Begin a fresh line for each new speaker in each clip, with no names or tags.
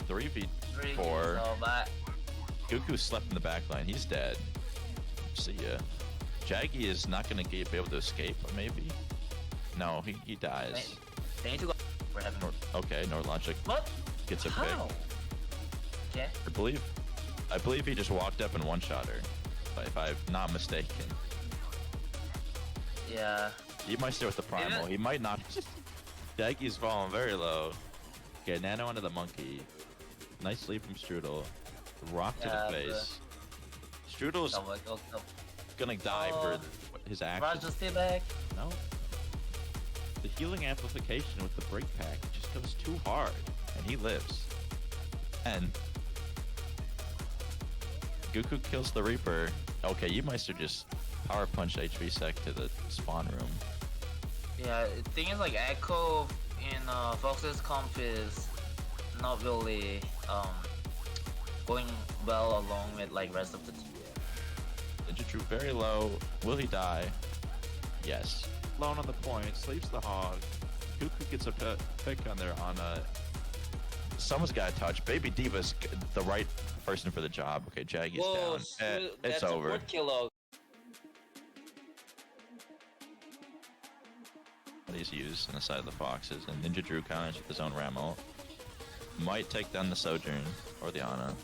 3v4.
So, but
Goku slept in the back line. He's dead. See ya. Jaggy is not gonna be able to escape, maybe? No, he dies.
they need to go. We're having.
Okay, no logic.
What?
Gets a pick.
How? Okay.
I believe he just walked up and one-shot her, if I'm not mistaken.
Yeah.
He might stay with the primal. He might not. Jaggy's falling very low. Okay, nano onto the monkey. Nice lead from Strudel. Rock to the face. Strudel's gonna die for his
Raj,
action.
just stay back.
No. The healing amplification with the break pack just goes too hard, and he lives. And Goku kills the Reaper. Okay, you meister just power punch HV Sec to the spawn room.
Yeah, the thing is, like, Echo in Fox's comp is not really going well along with like rest of the team.
Ninja True very low. Will he die? Yes. Lone on the point. Sleeps the hog. Goku gets a pick on there on someone's got to touch. Baby Diva's the right person for the job. Okay, Jaggy's down. It's over.
That's a kill.
He's used on the side of the Foxes, and Ninja Drew counters with his own Ramel. Might take down the Sojourn or the Ana.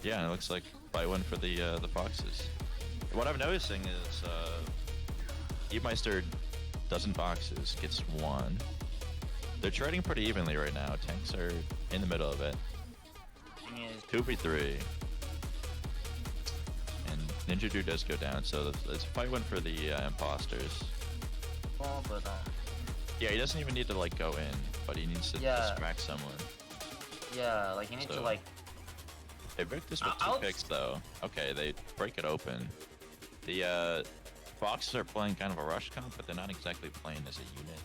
Yeah, and it looks like by win for the Foxes. What I'm noticing is Meister doesn't Foxes, gets one. They're trading pretty evenly right now. Tanks are in the middle of it. 2v3. And Ninja Drew does go down, so it's by win for the Imposters.
But
yeah, he doesn't even need to like go in, but he needs to distract someone.
Yeah, like you need to like.
They break this with two picks though. Okay, they break it open. The Foxes are playing kind of a rush comp, but they're not exactly playing as a unit.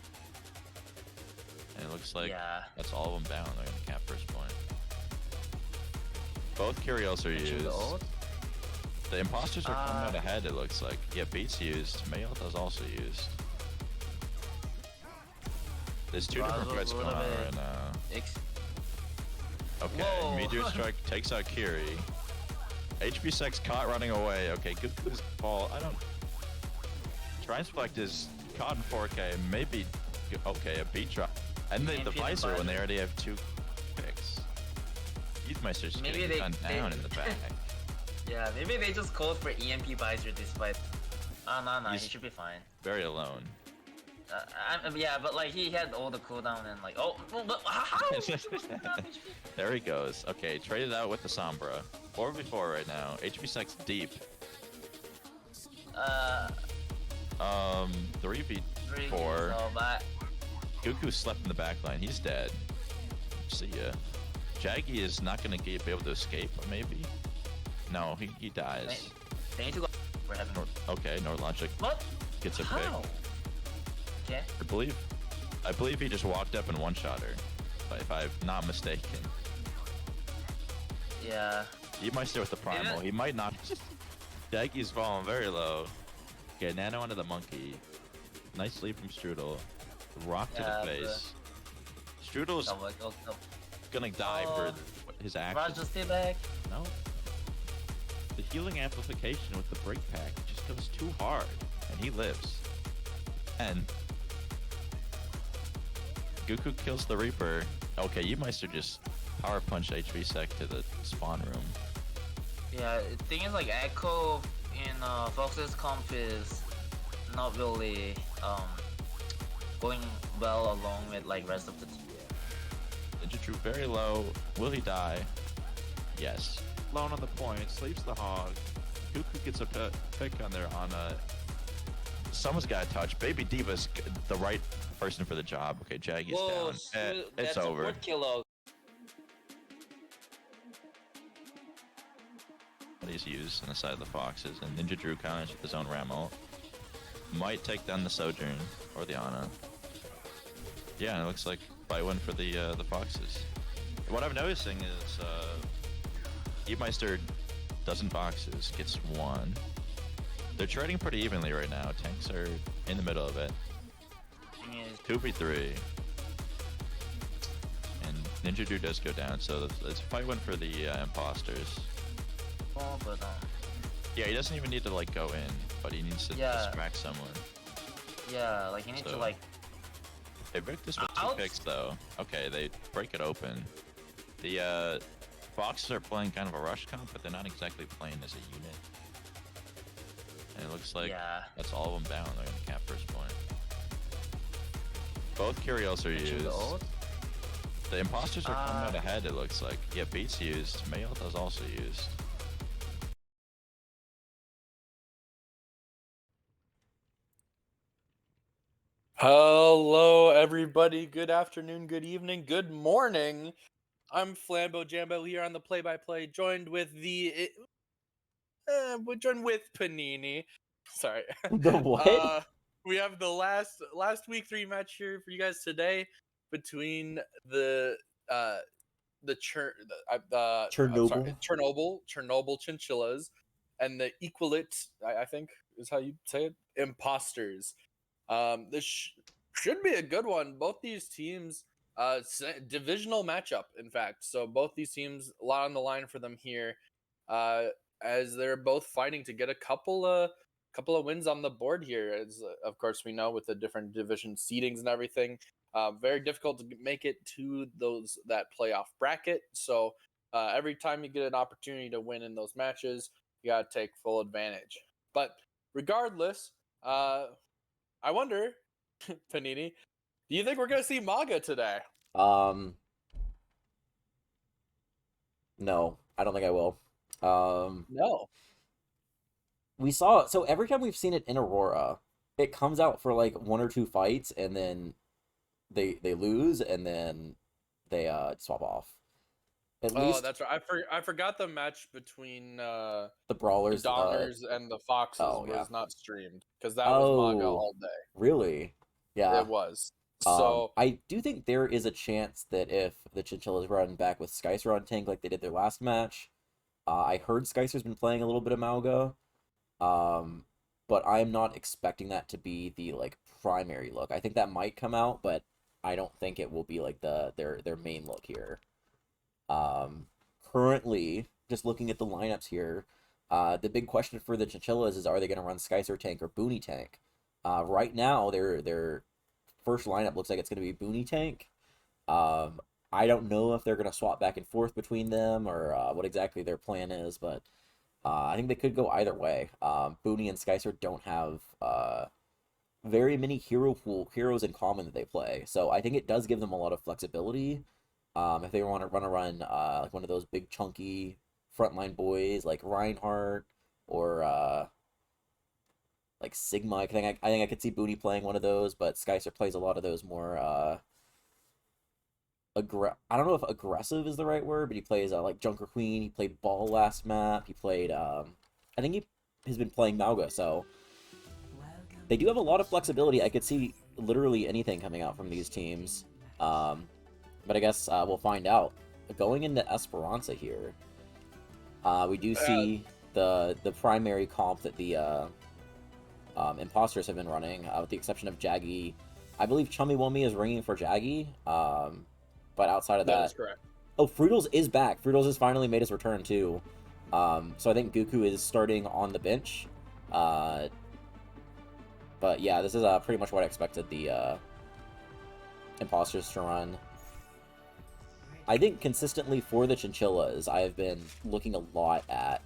And it looks like that's all of them down. They're gonna cap first point. Both Curios are used. The Imposters are coming out ahead, it looks like. Yeah, Beat's used. Mayelta's also used. There's two different threats going on right now. Okay, Meteor Strike takes out Kiri. HP Sec's caught running away. Okay, Goku's fall. I don't. Transflect is caught in 4K. Maybe. Okay, a beat drop. And the visor when they already have two picks. Youthmeister's getting gunned down in the back.
Yeah, maybe they just called for EMP visor despite. No, he should be fine.
Very alone.
Yeah, but like he had all the cooldown and like, but how?
There he goes. Okay, traded out with the Sombra. 4v4 right now. HP Sec's deep. 3v4.
So, but
Goku slept in the back line. He's dead. See ya. Jaggy is not gonna be able to escape, maybe? No, he dies.
They need to go. We're having.
Okay, no logic.
What?
Gets a pick.
Okay.
I believe he just walked up and one-shot her, if I'm not mistaken.
Yeah.
He might stay with the primal. He might not. Jaggy's falling very low. Okay, nano onto the monkey. Nice lead from Strudel. Rock to the face. Strudel's gonna die for his action.
Raj, just stay back.
No. The healing amplification with the break pack just goes too hard, and he lives. And Goku kills the Reaper. Okay, you meister just power punch HV Sec to the spawn room.
Yeah, the thing is, like, Echo in Fox's comp is not really going well along with like rest of the team.
Ninja True very low. Will he die? Yes. Lone on the point. Sleeps the hog. Goku gets a pick on there on someone's got to touch. Baby Diva's the right person for the job. Okay, Jaggy's down. It's over. He's used on the side of the Foxes, and Ninja Drew counters with his own Ramel. Might take down the Sojourn or the Ana. Yeah, and it looks like by win for the Foxes. What I'm noticing is Meister doesn't Foxes, gets one. They're trading pretty evenly right now. Tanks are in the middle of it. 2v3. And Ninja Drew does go down, so it's a fight win for the Imposters.
Oh, but
Yeah, he doesn't even need to like go in, but he needs to distract someone.
yeah, like you need to like.
They break this with 2 picks though. Okay, they break it open. The Foxes are playing kind of a rush comp, but they're not exactly playing as a unit. And it looks like that's all of them down. They're gonna cap first point. Both Curios are used. The Imposters are coming out ahead, it looks like. Yeah, Beat's used. Mayelta's also used.
Hello, everybody. Good afternoon, good evening, good morning. I'm FlamboJambo here on the play-by-play, joined with Paninii. Sorry.
The what?
We have the last week 3 match here for you guys today between the Chernobyl Chinchillas and the Iqaluit, I think is how you say it, Imposters. This should be a good one. Both these teams, divisional matchup, in fact. So both these teams, a lot on the line for them here, as they're both fighting to get a couple of wins on the board here. As of course we know, with the different division seedings and everything, very difficult to make it to that playoff bracket. So every time you get an opportunity to win in those matches, you gotta take full advantage. But regardless, I wonder, Paninii, do you think we're gonna see Maga today?
No, I don't think I will.
No.
We saw, so every time we've seen it in Aurora, it comes out for like 1 or 2 fights, and then they lose, and then they swap off.
At least that's right. I forgot the match between
the Brawlers,
the Dongers, and the Foxes was not streamed because that was Maga all day.
Really? Yeah,
it was. So
I do think there is a chance that if the Chinchillas run back with Skycer on tank like they did their last match, I heard Skycer's been playing a little bit of Mauga, but I'm not expecting that to be the like primary look. I think that might come out, but I don't think it will be like their main look here. Currently, just looking at the lineups here, the big question for the Chinchillas is, are they going to run Skycer tank or Booney tank? Right now, their first lineup looks like it's going to be Booney tank. I don't know if they're going to swap back and forth between them or what exactly their plan is, but I think they could go either way. Booney and Skycer don't have very many heroes in common that they play, so I think it does give them a lot of flexibility. If they want to run like one of those big chunky frontline boys like Reinhardt or like Sigma, I think I could see Booney playing one of those, but Skycer plays a lot of those more I don't know if aggressive is the right word, but he plays like Junker Queen. He played Ball last map. He played I think he has been playing Mauga, so they do have a lot of flexibility. I could see literally anything coming out from these teams. But I guess we'll find out. Going into Esperanza here, we do see the primary comp that the Imposters have been running, with the exception of Jaggy. I believe Chummy Wummy is ringing for Jaggy, but outside of that
is correct.
Oh, Fruitles is back. Fruitles has finally made his return too. So I think Goku is starting on the bench. But yeah, this is pretty much what I expected the Imposters to run. I think consistently for the Chinchillas, I have been looking a lot at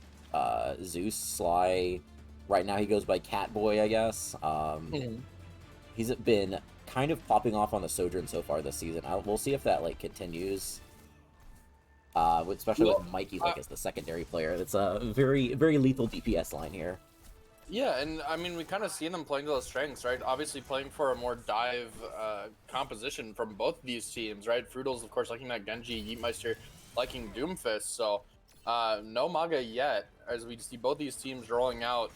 Zeus, Sly. Right now he goes by Catboy, I guess. He's been kind of popping off on the Sojourn so far this season. We'll see if that like continues. Especially with Mikey like as the secondary player. It's a very, very lethal DPS line here.
Yeah, and I mean, we kind of see them playing to those strengths, right? Obviously playing for a more dive composition from both these teams, right? Fruitles, of course, liking that Genji, Yeetmeister liking Doomfist, so no Maga yet, as we see both these teams rolling out.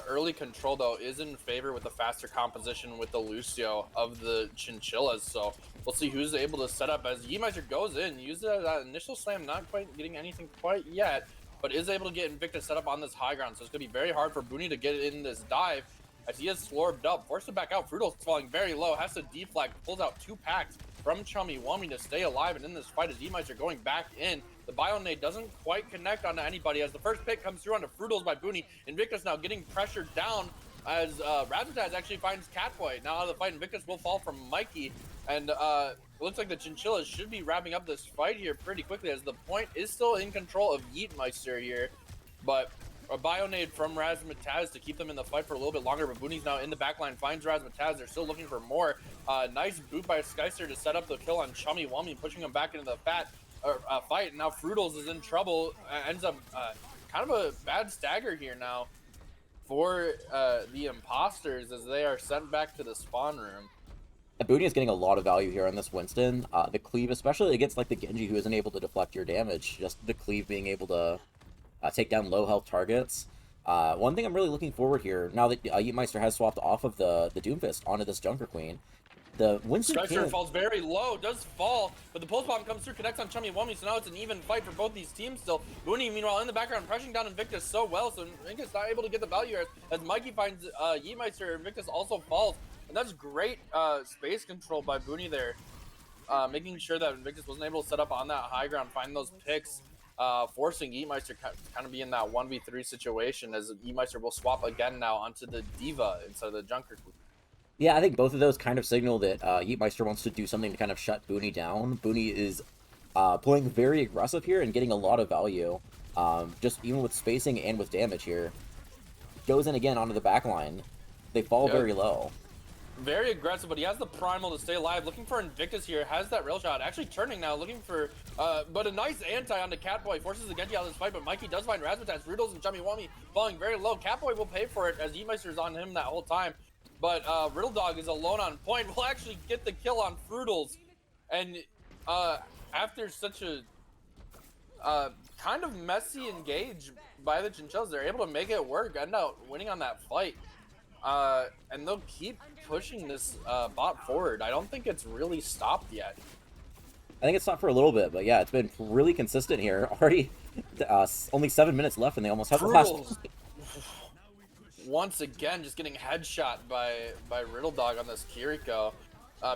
Early control, though, is in favor with the faster composition with the Lucio of the Chinchillas, so we'll see who's able to set up as Yeetmeister goes in, uses that initial slam, not quite getting anything quite yet, but is able to get Invicta set up on this high ground, so it's going to be very hard for Booney to get in this dive, as he is slorbed up, forced to back out. Fruitle's falling very low, has to deflag, pulls out 2 packs from Chummy wanting to stay alive and in this fight as E-Mites are going back in. The Bionade doesn't quite connect onto anybody as the first pick comes through onto Fruitles by Booney. Invictus now getting pressured down as Razzmatazz actually finds Catboy. Now out of the fight, Invictus will fall from Mikey. And it looks like the Chinchillas should be wrapping up this fight here pretty quickly as the point is still in control of Yeetmeister here. But a Bionade from Razzmatazz to keep them in the fight for a little bit longer, but Booney's now in the backline, finds Razzmatazz. They're still looking for more. Nice boot by Skyster to set up the kill on Chummy Wummy, pushing him back into the fight. Now Fruitles is in trouble, ends up kind of a bad stagger here now for the Imposters as they are sent back to the spawn room.
Booney is getting a lot of value here on this Winston. The cleave, especially against like the Genji who isn't able to deflect your damage, just the cleave being able to take down low health targets. One thing I'm really looking forward here, now that Yeetmeister has swapped off of the Doomfist onto this Junker Queen, the Winston
Skyster falls very low, does fall, but the pulse bomb comes through, connects on Chummy Wummy, so now it's an even fight for both these teams still. Booney, meanwhile, in the background, pressing down Invictus so well, so Invictus not able to get the value as Mikey finds Yeetmeister. Invictus also falls, and that's great space control by Booney there, making sure that Invictus wasn't able to set up on that high ground, find those picks, forcing Yeetmeister to kind of be in that 1v3 situation as Yeetmeister will swap again now onto the Diva instead of the Junker Queen.
Yeah, I think both of those kind of signal that Yeetmeister wants to do something to kind of shut Booney down. Booney is playing very aggressive here and getting a lot of value, just even with spacing and with damage here. Goes in again onto the back line. They fall very low.
Very aggressive, but he has the primal to stay alive. Looking for Invictus here, has that rail shot. Actually turning now, looking for, but a nice anti onto Catboy. Forces the Genji out of this fight, but Mikey does find Razzmatazz. Roodles and Chummy Wummy falling very low. Catboy will pay for it as Yeetmeister's on him that whole time. But Riddle Dog is alone on point. Will actually get the kill on Fruitles. And after such a kind of messy engage by the Chinchillas, they're able to make it work, end up winning on that fight. And they'll keep pushing this bot forward. I don't think it's really stopped yet.
I think it's stopped for a little bit, but yeah, it's been really consistent here. Already only 7 minutes left, and they almost have the last.
Once again, just getting headshot by Riddle Dog on this Kiriko.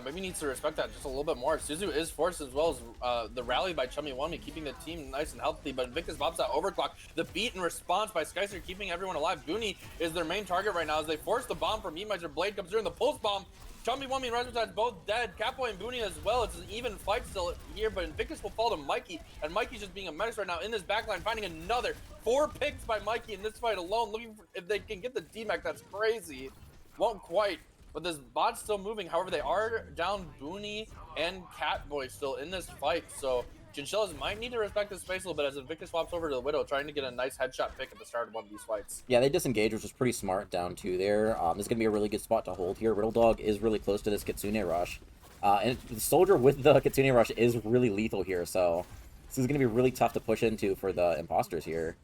Maybe needs to respect that just a little bit more. Suzu is forced as well as the rally by Chummy Wummy, keeping the team nice and healthy, but Invictus bobs that overclock. The beat in response by Skyster, keeping everyone alive. Booney is their main target right now as they force the bomb from Yeetmeister. Blade comes through in the pulse bomb. Chummy Wummy and Razzmatazz both dead. Catboy and Booney as well. It's an even fight still here, but Invictus will fall to Mikey, and Mikey's just being a menace right now in this backline, finding another 4 picks by Mikey in this fight alone, looking for if they can get the D-Mac. That's crazy. Won't quite, but this bot's still moving. However, they are down Booney and Catboy still in this fight, so Chinchillas might need to respect the space a little bit as Invictus swaps over to the Widow, trying to get a nice headshot pick at the start of one of these fights.
Yeah, they disengage, which is pretty smart down 2 there. This is going to be a really good spot to hold here. Riddle Dog is really close to this Kitsune Rush. And the Soldier with the Kitsune Rush is really lethal here, so this is going to be really tough to push into for the Imposters here.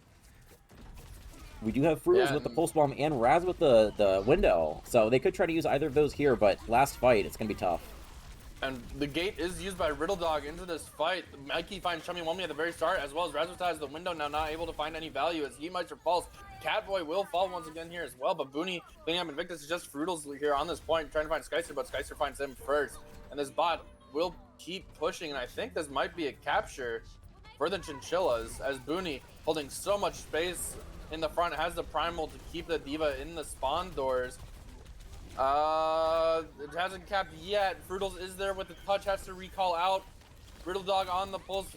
We do have Fruitles with the Pulse Bomb and Raz with the Window, so they could try to use either of those here, but last fight, it's going to be tough.
And the gate is used by Riddle Dog into this fight. Mikey finds Chummy Wummy at the very start, as well as Razzmatazz the Window now not able to find any value as Yeetmeister falls. Catboy will fall once again here as well, but Booney cleaning up Invictus is just Fruitles here on this point, trying to find Skyster, but Skyster finds him first. And this bot will keep pushing, and I think this might be a capture for the Chinchillas, as Booney, holding so much space in the front, has the primal to keep the Diva in the spawn doors. It hasn't capped yet. Fruitles is there with the touch, has to recall out. Riddle Dog on the pulse.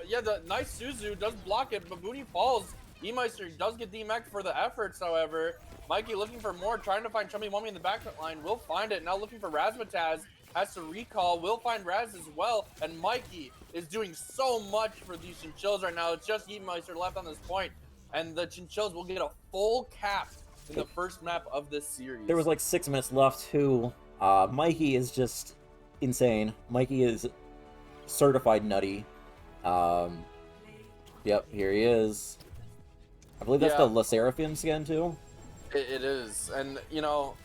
Yeah, the nice Suzu does block it, but Booney falls. Yeetmeister does get DMAC for the efforts, however. Mikey looking for more, trying to find Chummy Wummy in the back line. Will find it. Now looking for Razzmatazz. Has to recall. Will find Raz as well. And Mikey is doing so much for these Chinchillas right now. It's just Yeetmeister left on this point. And the Chinchillas will get a full cap in the first map of this series.
There was like 6 minutes left too. Mikey is just insane. Mikey is certified nutty. Yep, here he is. I believe that's the La Seraphim skin too.
It is, and you know,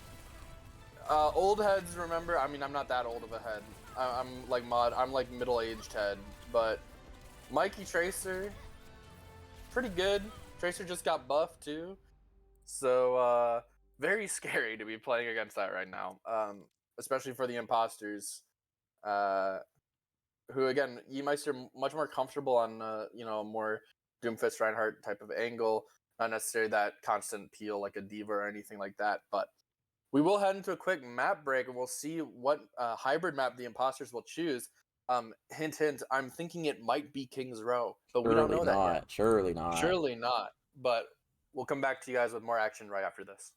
old heads remember. I mean, I'm not that old of a head. I'm like I'm like middle-aged head, but Mikey Tracer, pretty good. Tracer just got buffed too. So, very scary to be playing against that right now, especially for the Imposters. who again, Meister much more comfortable on more Doomfist Reinhardt type of angle, not necessarily that constant peel like a Diva or anything like that. But we will head into a quick map break, and we'll see what hybrid map the Imposters will choose. Hint, hint. I'm thinking it might be King's Row, but we don't
Surely
know that yet.
not. Surely not.
Surely not. But we'll come back to you guys with more action right after this.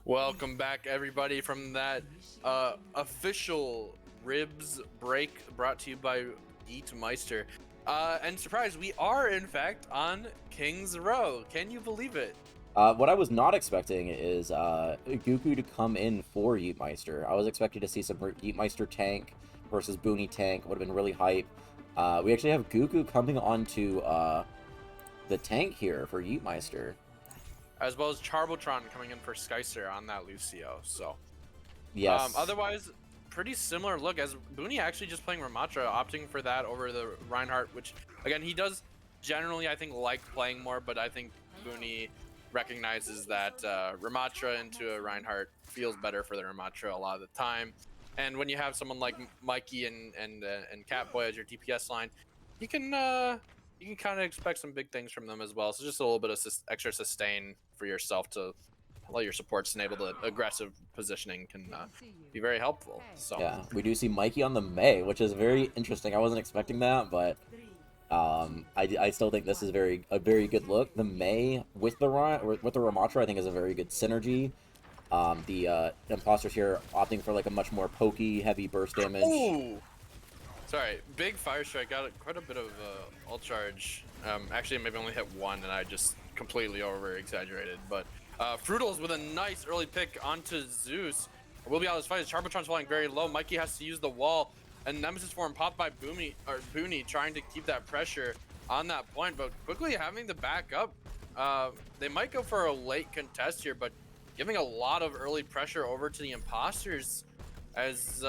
Welcome back, everybody, from that official ribs break brought to you by Eat Meister. And surprise, we are in fact on King's Row. Can you believe it?
What I was not expecting is Goku to come in for Yeetmeister. I was expecting to see some Yeetmeister tank versus Booney tank. Would have been really hype. We actually have Goku coming onto the tank here for Yeetmeister.
As well as Charbotron coming in for Skyster on that Lucio. So,
Yes.
otherwise, pretty similar look as Booney actually just playing Ramatra, opting for that over the Reinhardt, which again he does generally I think like playing more, but I think Booney recognizes that Ramatra into a Reinhardt feels better for the Ramatra a lot of the time. And when you have someone like Mikey and Catboy as your DPS line, you can kind of expect some big things from them as well. So just a little bit of extra sustain for yourself to let your supports enable the aggressive positioning can be very helpful. So
Yeah, we do see Mikey on the Mei, which is very interesting. I wasn't expecting that, but I still think this is a very good look. The Mei with the Ramatra I think is a very good synergy. The Imposters here opting for like a much more pokey, heavy burst damage.
Ooh. Sorry, big fire strike, got quite a bit of ult charge. Actually maybe only hit one and I just completely over exaggerated, but Fruitles with a nice early pick onto Zeus. Will be out of this fight. Charbotron's falling very low. Mikey has to use the wall, and Nemesis form popped by Booney trying to keep that pressure on that point, but quickly having to back up. They might go for a late contest here, but giving a lot of early pressure over to the Imposters as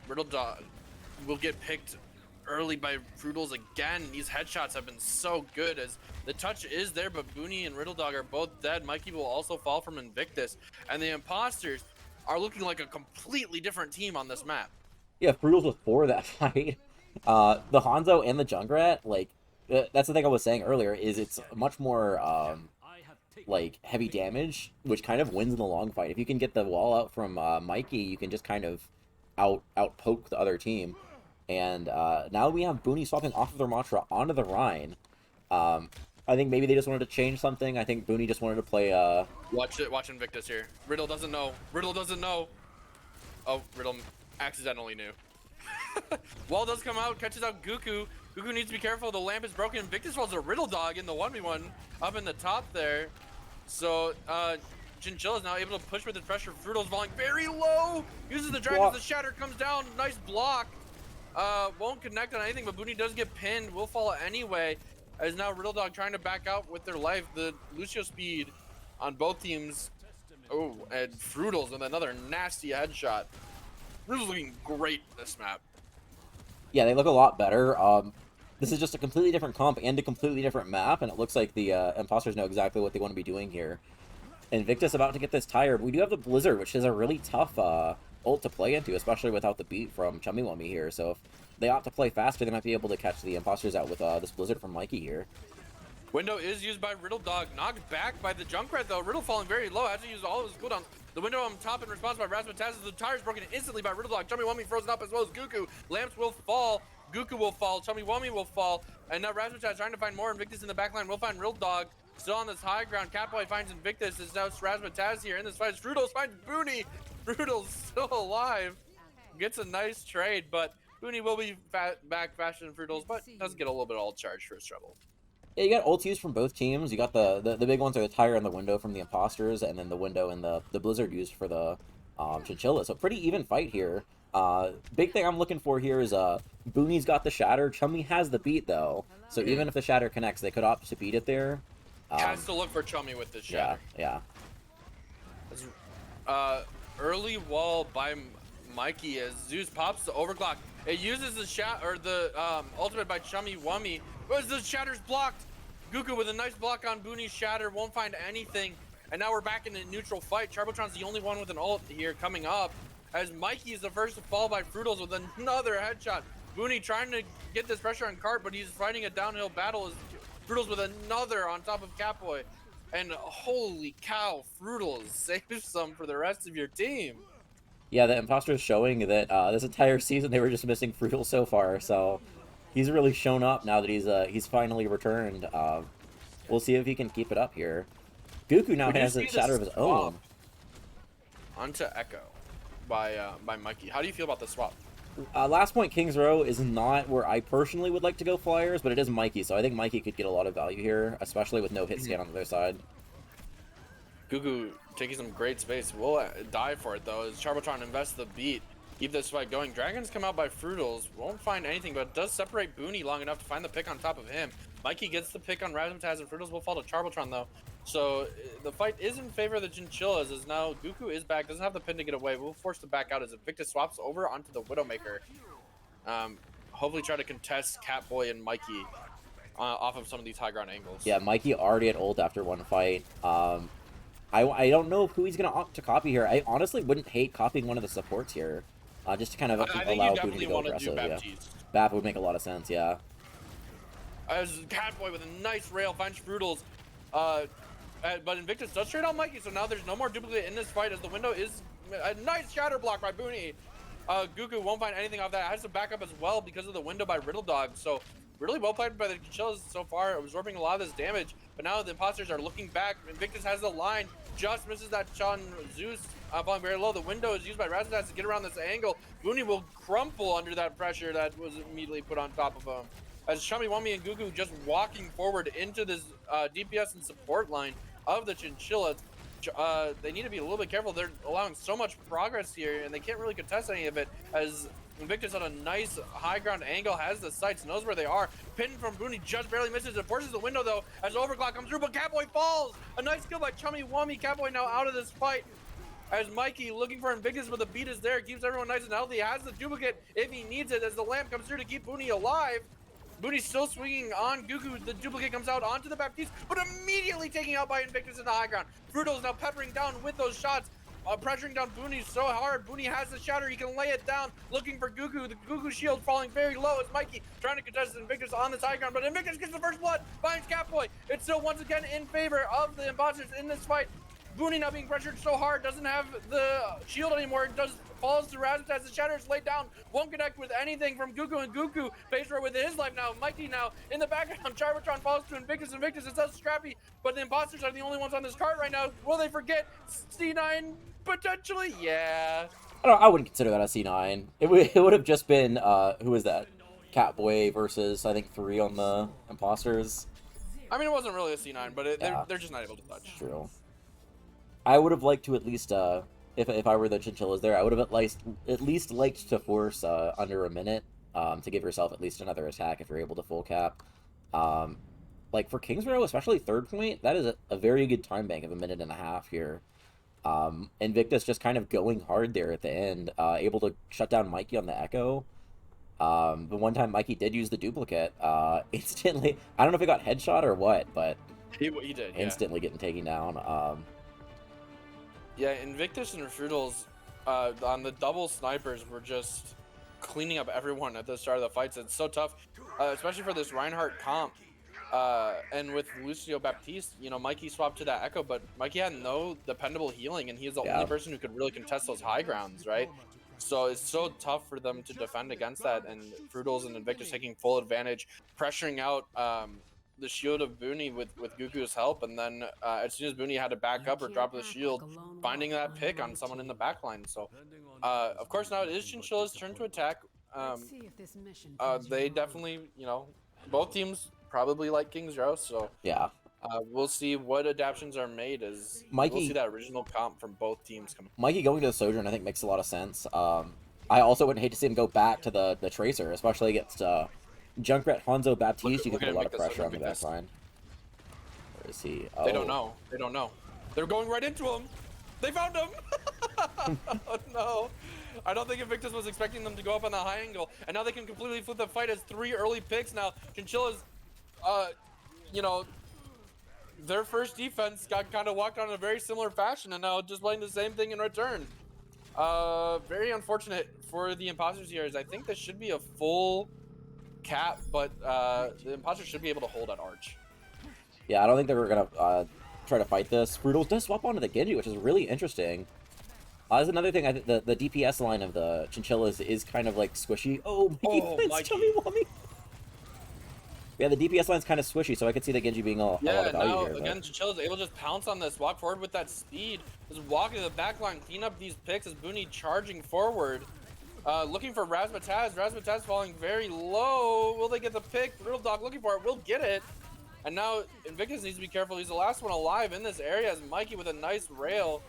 Riddle Dog will get picked early by Fruitles again. These headshots have been so good as the touch is there, but Booney and Riddle Dog are both dead. Mikey will also fall from Invictus, and the Imposters are looking like a completely different team on this map.
Yeah, Fruitles was for that fight. The Hanzo and the Junkrat, like, that's the thing I was saying earlier, is it's much more, like, heavy damage, which kind of wins in the long fight. If you can get the wall out from Mikey, you can just kind of out-poke the other team. And now we have Booney swapping off of the Ramatra onto the Rhine. I think maybe they just wanted to change something. I think Booney just wanted to play...
Watch Invictus here. Riddle doesn't know. Riddle doesn't know. Oh, Riddle accidentally knew. Wall does come out, catches out Goku. Goku needs to be careful. The lamp is broken. Invictus falls a Riddle Dog in the 1v1 up in the top there. So, Chinchillas now able to push with the pressure. Fruitle's falling very low. Uses the Dragon as the Shatter comes down. Nice block. Won't connect on anything, but Booney does get pinned. Will fall anyway. As now Riddle Dog trying to back out with their life. The Lucio speed on both teams. Oh, and Fruitles with another nasty headshot. Fruitles looking great this map.
Yeah, they look a lot better. This is just a completely different comp and a completely different map, and it looks like the Imposters know exactly what they want to be doing here. Invictus about to get this tired. We do have the Blizzard, which is a really tough ult to play into, especially without the beat from Chummy here. So if they opt to play faster, they might be able to catch the Imposters out with this Blizzard from Mikey here.
Window is used by Riddle Dog, knocked back by the Junkrat though. Riddle falling very low, has to use all of his cooldowns. The window on top in response by Razmataz. The tires broken instantly by Riddle Dog. Chummy Wummy frozen up as well as Goku. Lamps will fall. Goku will fall. Chummy Wummy will fall. And now Razmataz trying to find more. Invictus in the backline will find Riddle Dog. Still on this high ground. Catboy finds Invictus. It's now Razmataz here in this fight. Fruitles finds Booney. Fruitles still alive. Gets a nice trade, but Booney will be back faster than Fruitles, but does get a little bit of all charge for his trouble.
Yeah, you got ults used from both teams. You got the big ones are the tire and the window from the Imposters, and then the window and the Blizzard used for the Chinchilla. So pretty even fight here. Big thing I'm looking for here is Booney's got the Shatter. Chummy has the beat though, so even if the Shatter connects, they could opt to beat it there.
Has to look for Chummy with this Shatter.
Yeah.
Early wall by Mikey as Zeus pops the overclock. It uses the ultimate by Chummy Wummy. But the Shatter's blocked. Goku with a nice block on Booney's Shatter, won't find anything. And now we're back in a neutral fight. Charbotron's the only one with an ult here coming up. As Mikey is the first to fall by Fruitles with another headshot. Booney trying to get this pressure on Cart, but he's fighting a downhill battle as Fruitles with another on top of Catboy. And holy cow, Fruitles saves some for the rest of your team.
Yeah, the Imposter's showing that this entire season they were just missing Fruitles so far, so he's really shown up now that he's finally returned. We'll see if he can keep it up here. Guku now
We do
has
see
a
the
shatter of his
swap
own.
onto Echo by Mikey. How do you feel about the swap?
Last Point Kings Row is not where I personally would like to go flyers, but it is Mikey, so I think Mikey could get a lot of value here, especially with no hit scan on the other side.
Gugu taking some great space. We'll die for it though. As Charbotron invests the beat, keep this fight going. Dragons come out by Fruitals. Won't find anything, but it does separate Booney long enough to find the pick on top of him. Mikey gets the pick on Razzmatazz, and Fruitals will fall to Charbotron though. So the fight is in favor of the Chinchillas, as now Gugu is back, doesn't have the pin to get away. We'll force to back out as Invictus swaps over onto the Widowmaker. Hopefully try to contest Catboy and Mikey off of some of these high ground angles.
Yeah, Mikey already had ult after one fight. I don't know who he's going to opt to copy here. I honestly wouldn't hate copying one of the supports here, just to kind of allow Booney to go aggressive. Yeah. Bap would make a lot of sense, yeah.
As Catboy with a nice rail finds Fruitals. But Invictus does trade on Mikey, so now there's no more duplicate in this fight as the window is a nice shatter block by Booney. Gugu won't find anything off that. Has to back up as well because of the window by Riddle Dog. So really well played by the Chinchillas so far, absorbing a lot of this damage. But now the Imposters are looking back. Invictus has the line, just misses that shot on Zeus falling very low. The window is used by Razzmatazz to get around this angle. Booney will crumple under that pressure that was immediately put on top of him. As Shamiwami and Gugu just walking forward into this DPS and support line of the Chinchillas. They need to be a little bit careful. They're allowing so much progress here, and they can't really contest any of it, as Invictus on a nice high ground angle has the sights, knows where they are. Pin from Booney just barely misses it, forces the window though, as Overclock comes through, but Catboy falls! A nice kill by Chummy Catboy now out of this fight. As Mikey looking for Invictus, but the beat is there, keeps everyone nice and healthy, has the duplicate if he needs it, as the lamp comes through to keep Booney alive. Booney's still swinging on Gugu. The duplicate comes out onto the Baptiste, but immediately taken out by Invictus in the high ground. Fruito's now peppering down with those shots, pressuring down Booney so hard. Booney has the shatter. He can lay it down, looking for Gugu. The Gugu shield falling very low as Mikey trying to contest Invictus on this high ground, but Invictus gets the first blood, finds Catboy. It's still once again in favor of the Imposters in this fight. Booney now being pressured so hard, doesn't have the shield anymore, falls to Razzmatazz. The shatter is laid down, won't connect with anything from Gugu, and Gugu pays for it with his life now. Mikey now in the background, Charbotron falls to Invictus. Invictus is so scrappy, but the Imposters are the only ones on this cart right now. Will they forget C9? Potentially, yeah.
I wouldn't consider that a C9. It would have just been, who was that? Catboy versus, I think, 3 on the Imposters.
I mean, it wasn't really a C9, but they're just not able to touch.
True. I would have liked to at least, if I were the Chinchillas there, I would have at least liked to force under a minute to give yourself at least another attack if you're able to full cap. Like for Kings Row, especially third point, that is a very good time bank of a minute and a half here. Invictus just kind of going hard there at the end, able to shut down Mikey on the Echo. The one time Mikey did use the duplicate, instantly, I don't know if it got headshot or what, but
he did,
instantly getting taken down.
Yeah, Invictus and Fruitals on the double snipers were just cleaning up everyone at the start of the fights. It's so tough, especially for this Reinhardt comp. And with Lucio Baptiste, you know, Mikey swapped to that Echo, but Mikey had no dependable healing, and he is the only person who could really contest those high grounds, right? So it's so tough for them to defend against that, and Fruitals and Invictus taking full advantage, pressuring out the shield of Booney with Gugu's help, and then as soon as Booney had to back up or drop the shield, finding that pick on someone in the backline. So of course now it is Chinchilla's turn to attack. They definitely, you know, both teams probably like Kings Row, so
yeah,
we'll see what adaptations are made as
Mikey,
we'll see that original comp from both teams come.
Mikey going to the Sojourn I think makes a lot of sense. I also wouldn't hate to see him go back to the Tracer, especially against Junkrat, Hanzo, Baptiste. You can put a lot of pressure on the back line. Where is he? Oh.
They don't know. They don't know. They're going right into him. They found him. Oh no. I don't think Invictus was expecting them to go up on the high angle, and now they can completely flip the fight as 3 early picks now. Chinchillas, you know, their first defense got kind of walked on in a very similar fashion, and now just playing the same thing in return. Very unfortunate for the Imposters here, as I think this should be a full cap, but the Imposters should be able to hold at Arch.
Yeah, I don't think they were gonna try to fight this. Fruitals does swap onto the Genji, which is really interesting. That's another thing. I think the DPS line of the Chinchillas is kind of like squishy. Oh, Mikey finds Chummy Wummy. Yeah, the DPS line's kind of swishy, so I could see the Genji being a lot
Yeah,
of value
now
here.
again, Chinchillas able to just pounce on this, walk forward with that speed, just walk into the back line, clean up these picks as Booney charging forward. Looking for Razmataz. Razmataz falling very low. Will they get the pick? Riddle Dog looking for it. Will get it. And now Invictus needs to be careful. He's the last one alive in this area as Mikey with a nice rail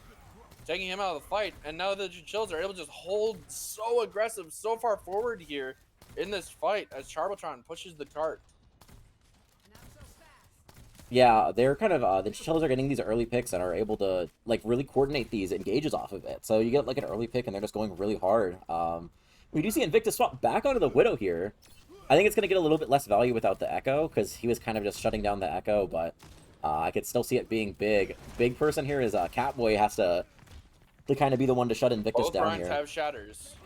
taking him out of the fight. And now the Chinchillas are able to just hold so aggressive, so far forward here in this fight as Charbotron pushes the cart.
Yeah, they're kind of the Chinchillas are getting these early picks and are able to like really coordinate these engages off of it. So you get like an early pick and they're just going really hard. We do see Invictus swap back onto the Widow here. I think it's going to get a little bit less value without the Echo because he was kind of just shutting down the Echo, but I could still see it being big. Big person here is Catboy has to kind of be the one to shut Invictus
Both
down
Bryans
here.
have shatters.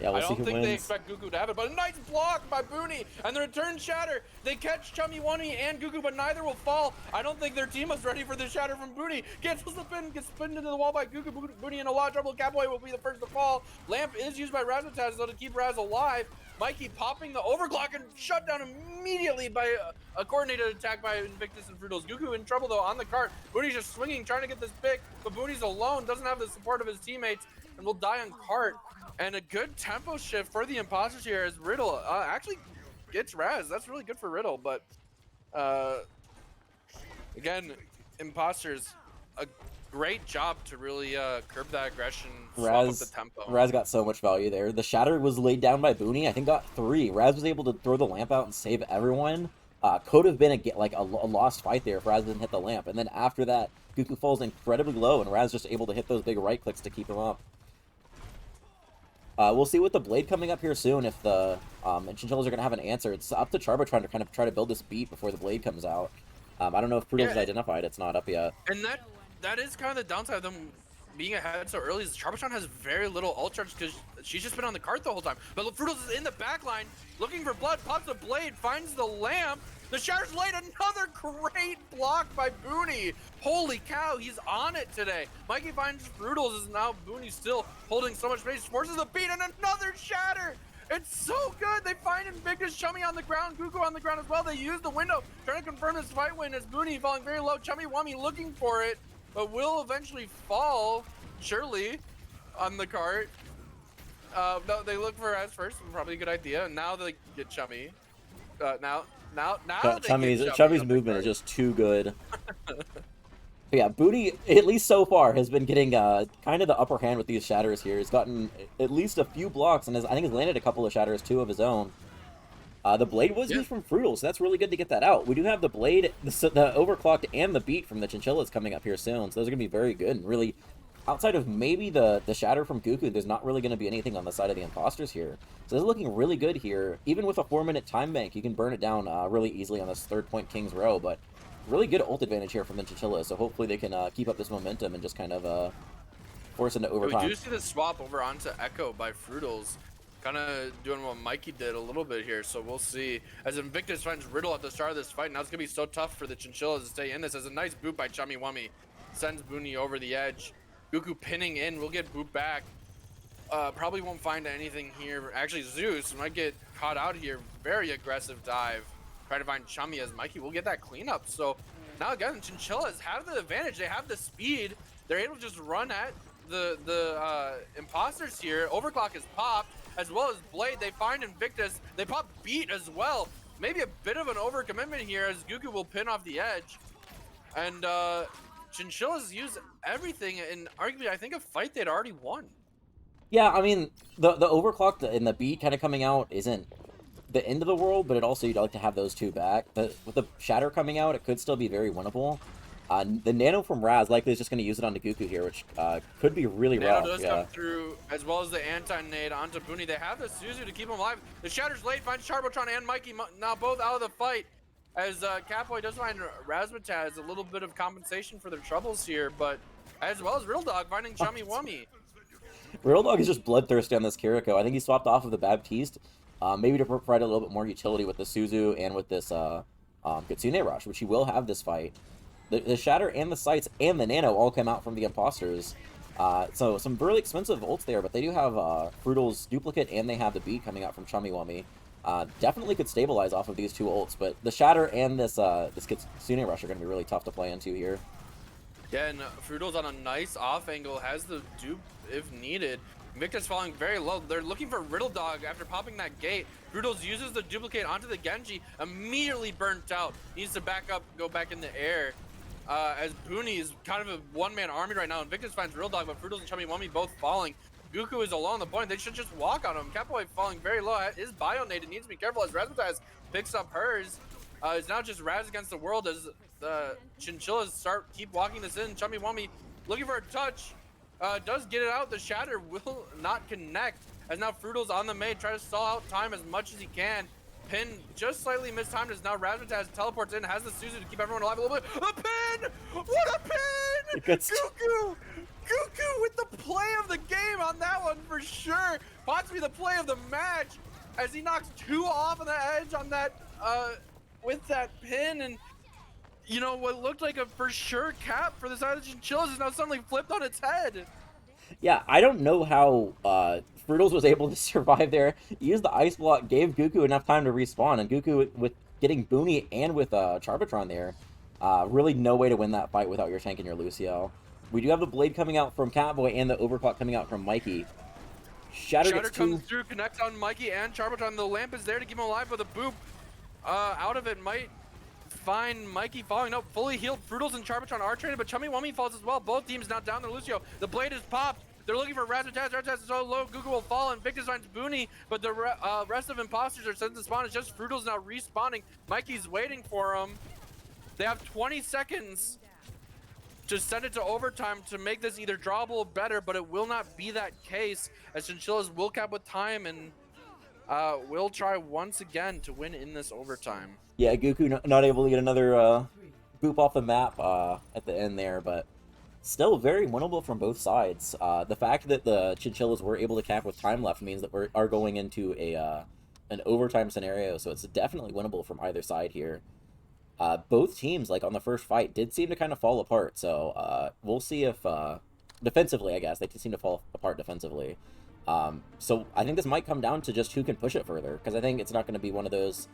Yeah, we'll
I
see
don't
who
think
wins.
they expect Gugu to have it, but a nice block by Booney and the return shatter. They catch Chummy Wummy and Gugu, but neither will fall. I don't think their team was ready for the shatter from Booney. Cancels the pin, gets pinned into the wall by Gugu. Booney in a lot of trouble. Catboy will be the first to fall. Lamp is used by Razmataz though to keep Raz alive. Mikey popping the overclock and shut down immediately by a coordinated attack by Invictus and Frutals. Gugu in trouble though on the cart. Booney's just swinging, trying to get this pick, but Booney's alone, doesn't have the support of his teammates, and will die on cart. And a good tempo shift for the Imposters here as Riddle actually gets Raz. That's really good for Riddle, but again, Imposters, a great job to really curb that aggression, swap up the tempo.
Raz got so much value there. The shatter was laid down by Booney. I think got 3. Raz was able to throw the lamp out and save everyone. Could have been a lost fight there if Raz didn't hit the lamp. And then after that, Gugu falls incredibly low, and Raz just able to hit those big right clicks to keep him up. We'll see with the Blade coming up here soon if the Chinchillas are going to have an answer. It's up to Charbotron to kind of try to build this beat before the Blade comes out. I don't know if Prudence is identified. It's not up yet.
And that is kind of the downside of them being ahead so early. Is Charbotron has very little ult charge because she's just been on the cart the whole time. But Frutals is in the back line looking for blood, pops the Blade, finds the lamp. The shatter's laid, another great block by Booney. Holy cow, he's on it today. Mikey finds Frutals, is now Booney still holding so much space, forces the beat, and another shatter. It's so good. They find Invictus, Chummy on the ground, Gugu on the ground as well. They use the window, trying to confirm this fight win as Booney falling very low. Chummy Wummy looking for it, but will eventually fall, surely, on the cart. No, they look for Raz first, probably a good idea. And now they get Chummy. Now
Chummy's movement is just too good. But yeah, Booney, at least so far, has been getting kind of the upper hand with these shatters here. He's gotten at least a few blocks, and I think he's landed a couple of shatters, 2 of his own. The Blade was used from Frutal, so that's really good to get that out. We do have the Blade, the Overclocked, and the Beat from the Chinchillas coming up here soon, so those are going to be very good. And really, outside of maybe the shatter from Gugu, there's not really going to be anything on the side of the Imposters here. So this is looking really good here. Even with a 4-minute time bank, you can burn it down really easily on this 3rd point King's Row, but really good ult advantage here from the Chinchillas, so hopefully they can keep up this momentum and just kind of force into overtime.
We do see the swap over onto Echo by Frutals, kind of doing what Mikey did a little bit here, so we'll see. As Invictus finds Riddle at the start of this fight, now it's going to be so tough for the Chinchillas to stay in this. As a nice boot by Chummy Wummy, sends Booney over the edge. Gugu pinning in, will get boot back. Probably won't find anything here. Actually, Zeus might get caught out here. Very aggressive dive. Try to find Chummy as Mikey will get that cleanup. So now again, Chinchillas have the advantage. They have the speed. They're able to just run at the Imposters here. Overclock is popped, as well as Blade. They find Invictus. They pop Beat as well. Maybe a bit of an overcommitment here as Gugu will pin off the edge. And Chinchillas use everything in arguably, I think, a fight they'd already won.
Yeah, I mean, the Overclocked and the Beat kind of coming out isn't the end of the world, but it also, you'd like to have those 2 back. With the Shatter coming out, it could still be very winnable. The Nano from Raz likely is just going to use it onto Gugu here, which could be really rough.
Nano does come through, as well as the anti-nade onto Booney. They have the Suzu to keep him alive. The Shatter's late, finds Charbotron and Mikey now both out of the fight. As Catboy does find Razmataz, a little bit of compensation for their troubles here, but as well as Real Dog finding Chummy Wummy.
Real Dog is just bloodthirsty on this Kiriko. I think he swapped off of the Baptiste, maybe to provide a little bit more utility with the Suzu and with this Kitsune Rush, which he will have this fight. The Shatter and the Sights and the Nano all come out from the Imposters. So some really expensive ults there, but they do have Frutal's Duplicate and they have the Beat coming out from Chummy Wummy. definitely could stabilize off of these two ults, but the Shatter and this Kitsune Rush are going to be really tough to play into here.
Yeah, and Fruito's on a nice off angle, has the dupe if needed. Invictus falling very low. They're looking for Riddle Dog after popping that gate. Fruito's uses the duplicate onto the Genji, immediately burnt out. Needs to back up, go back in the air. As Booney is kind of a one-man army right now. Invictus finds Riddle Dog, but Fruito's and Chummy Wummy both falling. Goku is along the point. They should just walk on him. Catboy falling very low. His bio nade needs to be careful as Razzmatazz picks up hers. It's now just Raz against the world as the Chinchillas keep walking this in. Chummy Wummy looking for a touch. Does get it out. The Shatter will not connect. As now Fruito's on the maid, try to stall out time as much as he can. Pin just slightly mistimed as now Razzmatazz teleports in, has the Suzu to keep everyone alive a little bit. A pin! What a pin! Goku! Goku with the play of the game on that one for sure. Possibly the play of the match as he knocks 2 off on the edge on that with that pin, and you know what looked like a for sure cap for the side of the Chinchillas is now suddenly flipped on its head.
Yeah, I don't know how Fruitles was able to survive there. He used the ice block, gave Goku enough time to respawn, and Goku with getting Booney and with Charbotron there, really no way to win that fight without your tank and your Lucio. We do have the blade coming out from Catboy and the overclock coming out from Mikey. Shatter
comes through, connects on Mikey and Charbotron. The lamp is there to keep him alive, but the boop out of it might find Mikey falling. No, fully healed. Fruitles and Charbotron are traded, but Chummy Wummy falls as well. Both teams now down to Lucio. The blade is popped. They're looking for Razzmatazz. Razzmatazz is so low. Google will fall, and Victus finds Booney, but the rest of Imposters are sent to spawn. It's just Fruitles now respawning. Mikey's waiting for him. They have 20 seconds to send it to overtime to make this either drawable or better, but it will not be that case as Chinchillas will cap with time and will try once again to win in this overtime.
Yeah, Goku not able to get another boop off the map at the end there, but still very winnable from both sides. The fact that the Chinchillas were able to cap with time left means that we are going into an overtime scenario, so it's definitely winnable from either side here. Both teams, like on the first fight, did seem to kind of fall apart, so we'll see if defensively, I guess they seem to fall apart defensively. So I think this might come down to just who can push it further, because I think it's not going to be one of those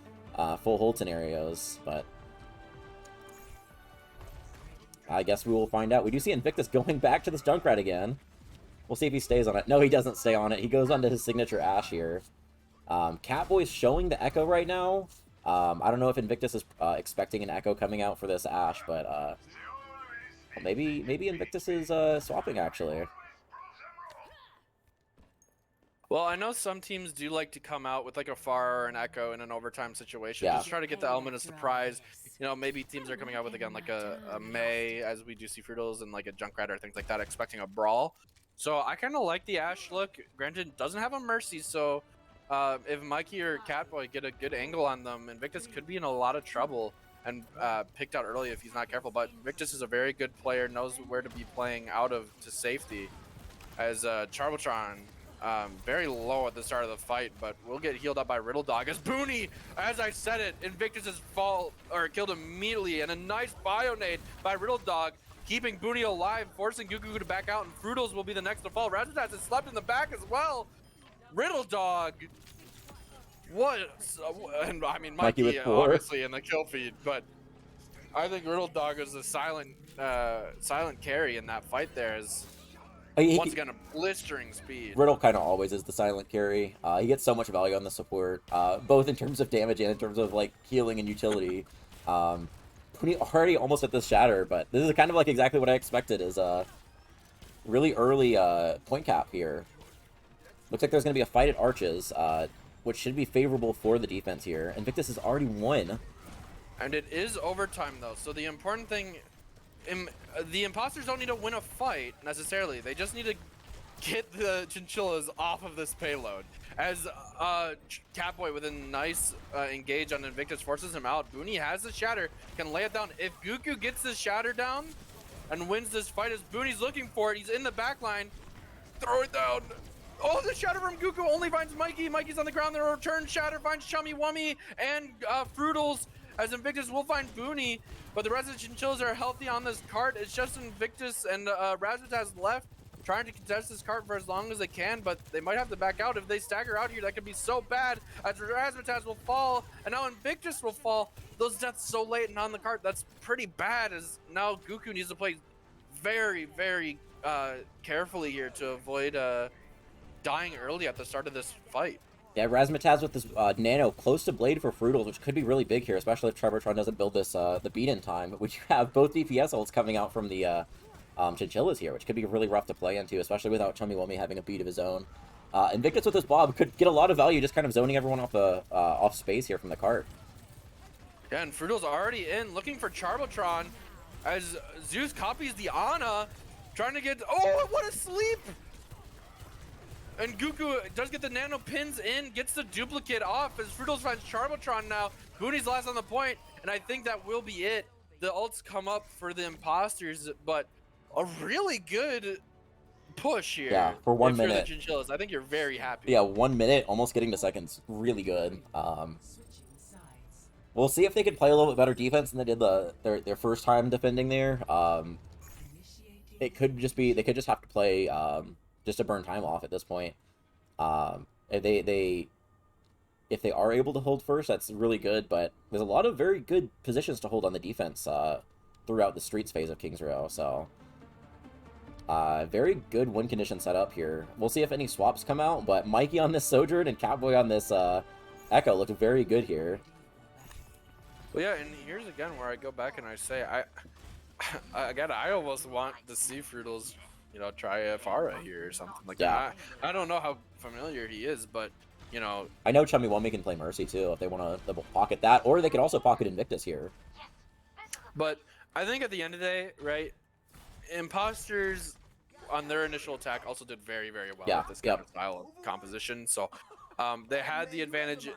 full hold scenarios, but I guess we will find out. We do see Invictus going back to this Junkrat again. We'll see if he stays on it. No, he doesn't stay on it. He goes onto his signature Ash here. Catboy's showing the Echo right now. I don't know if Invictus is expecting an Echo coming out for this Ash, but well, maybe Invictus is swapping, actually.
Well, I know some teams do like to come out with like a Pharah or an Echo in an overtime situation.
Yeah.
Just try to get the element of surprise. You know, maybe teams are coming out with, again, like a Mei, as we do see Fruitles, and like a Junkrat or things like that, expecting a Brawl. So I kind of like the Ash look. Granted, it doesn't have a Mercy, so if Mikey or Catboy get a good angle on them, Invictus could be in a lot of trouble and picked out early if he's not careful. But Invictus is a very good player, knows where to be playing out of to safety. As Charbotron, very low at the start of the fight, but will get healed up by Riddle Dog. As Booney, as I said it, Invictus is killed immediately, and a nice bio nade by Riddle Dog, keeping Booney alive, forcing Gugu to back out, and Fruitles will be the next to fall. Razzmatazz has slept in the back as well. Riddle Dog, what? And I mean, Mikey obviously in the kill feed, but I think Riddle Dog is a silent carry in that fight there. As once again, a blistering speed.
Riddle kind of always is the silent carry. He gets so much value on the support, both in terms of damage and in terms of like healing and utility. Already almost at this Shatter, but this is kind of like exactly what I expected, is a really early point cap here. Looks like there's going to be a fight at Arches, which should be favorable for the defense here. Invictus has already won.
And it is overtime, though, so the important thing... the Imposters don't need to win a fight, necessarily. They just need to get the Chinchillas off of this payload. As Catboy with a nice engage on Invictus forces him out. Booney has the Shatter, can lay it down. If Goku gets the Shatter down and wins this fight, as Booney's looking for it, he's in the back line. Throw it down. Oh, the Shatter from Goku only finds Mikey. Mikey's on the ground. The return Shatter finds Chummy Wummy and Fruitles, as Invictus will find Booney. But the rest of the Chinchillas are healthy on this cart. It's just Invictus and Razzmatazz left. trying to contest this cart for as long as they can, but they might have to back out. If they stagger out here, that could be so bad, as Razzmatazz will fall, and now Invictus will fall. Those deaths so late and on the cart, that's pretty bad, as now Goku needs to play very, very carefully here to avoid dying early at the start of this fight.
Yeah, Razzmatazz with this nano close to Blade for Fruitals, which could be really big here, especially if Charbertron doesn't build this the beat in time. Which you have both DPS ults coming out from the Chinchillas here, which could be really rough to play into, especially without Chummy having a beat of his own. Invictus with his Blob could get a lot of value, just kind of zoning everyone off space here from the cart.
Yeah, and Frutal's already in, looking for Charbotron, as Zeus copies the Ana, trying to get... Oh, what a sleep! And Goku does get the nano pins in, gets the duplicate off as Fruitals finds Charbotron now. Booney's last on the point, and I think that will be it. The ults come up for the Imposters, but a really good push here.
Yeah, for 1 minute.
For the Chinchillas. I think you're very happy.
Yeah, 1 minute, almost getting to seconds. Really good. We'll see if they can play a little bit better defense than they did their first time defending there. It could just be, they could just have to play... just to burn time off at this point. If they are able to hold first, that's really good, but there's a lot of very good positions to hold on the defense throughout the streets phase of King's Row, so very good win condition set up here. We'll see if any swaps come out, but Mikey on this Sojourn and Catboy on this Echo looked very good here.
Well, yeah, and here's again where I go back and I say, I almost want to see Fruitals, you know, try a Farah here or something like that. I don't know how familiar he is, but, you know...
I know Chummy Wummy can play Mercy, too, if they want to double pocket that, or they could also pocket Invictus here.
But I think at the end of the day, right, Imposters, on their initial attack, also did very, very well with this kind of style of composition, so they had the advantage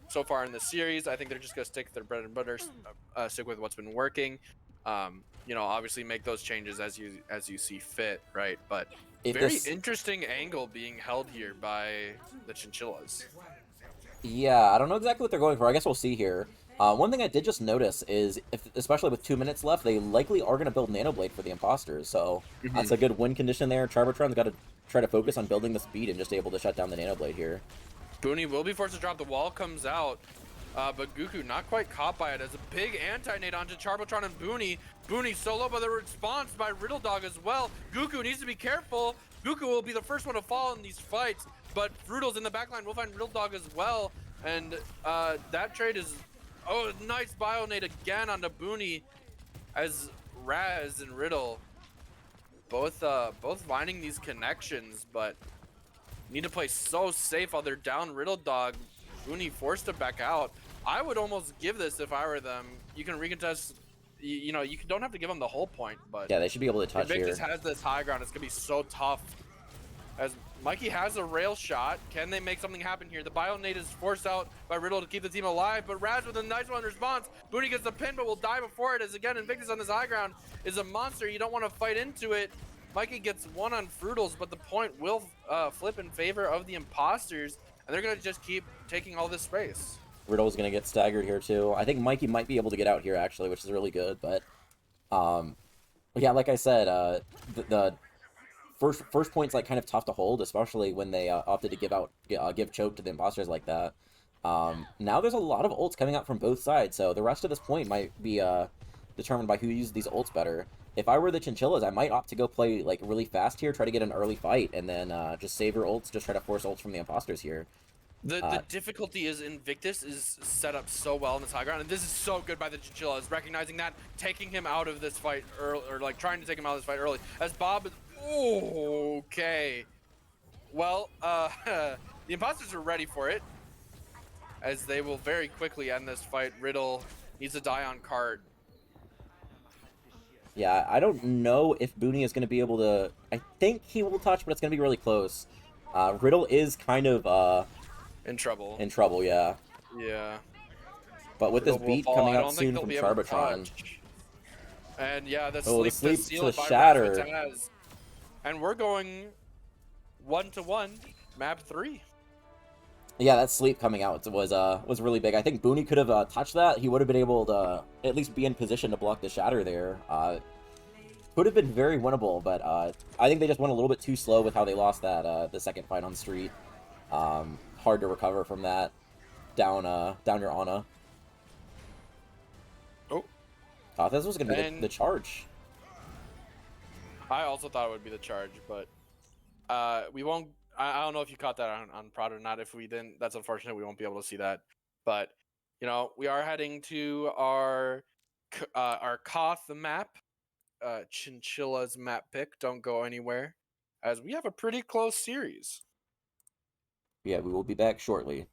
so far in the series. I think they're just going to stick to their bread and butter, stick with what's been working. You know, obviously make those changes as you see fit, right? But very interesting angle being held here by the Chinchillas.
Yeah, I don't know exactly what they're going for. I guess we'll see here. One thing I did just notice is, especially with 2 minutes left, they likely are going to build Nano Blade for the Imposters, so that's a good win condition there. Charbotron's got to try to focus on building the speed and just able to shut down the Nano Blade here.
Booney will be forced to drop. The wall comes out. But Goku not quite caught by it as a big anti-nade onto Charbotron and Booney. Booney solo, but the response by Riddle Dog as well. Goku needs to be careful. Goku will be the first one to fall in these fights, but Fruitals in the backline will find Riddle Dog as well. And that trade is, nice bio nade again onto Booney as Raz and Riddle both finding these connections, but need to play so safe while they're down Riddle Dog. Booney forced to back out. I would almost give this if I were them. You can recontest, you know, you don't have to give them the whole point, but
yeah, they should be able to touch here.
Invictus has this high ground. It's gonna be so tough. As Mikey has a rail shot, can they make something happen here? The bio nade is forced out by Riddle to keep the team alive, but Raz with a nice one response. Booney gets the pin, but will die before it. As again, Invictus on this high ground is a monster. You don't want to fight into it. Mikey gets one on Fruitals, but the point will flip in favor of the Imposters. And they're going to just keep taking all this space.
Riddle's going to get staggered here, too. I think Mikey might be able to get out here, actually, which is really good. But yeah, like I said, the first point's like kind of tough to hold, especially when they opted to give choke to the Imposters like that. Now there's a lot of ults coming out from both sides, so the rest of this point might be determined by who uses these ults better. If I were the Chinchillas, I might opt to go play like really fast here, try to get an early fight, and then just save your ults, just try to force ults from the Imposters here.
The difficulty is Invictus is set up so well in this high ground, and this is so good by the Chinchillas, recognizing that, taking him out of this fight early, or like trying to take him out of this fight early. As Bob, okay. Well, the Imposters are ready for it, as they will very quickly end this fight. Riddle needs to die on cart.
Yeah, I don't know if Booney is going to be able to... I think he will touch, but it's going to be really close. Riddle is kind of...
in trouble.
In trouble, yeah.
Yeah.
But with this beat coming out soon from Charbotron...
And yeah, the
sleep
to
to shatter.
And we're going 1-1, map 3.
Yeah, that sleep coming out was really big. I think Booney could have touched that. He would have been able to at least be in position to block the shatter there. could have been very winnable, but I think they just went a little bit too slow with how they lost that the second fight on street. Hard to recover from that. Down your Ana.
Oh,
This was gonna be
And-
the charge.
I also thought it would be the charge, but we won't. I don't know if you caught that on Prod or not. If we didn't, that's unfortunate. We won't be able to see that. But we are heading to our Koth map, Chinchillas map pick. Don't go anywhere, as we have a pretty close series.
Yeah, we will be back shortly.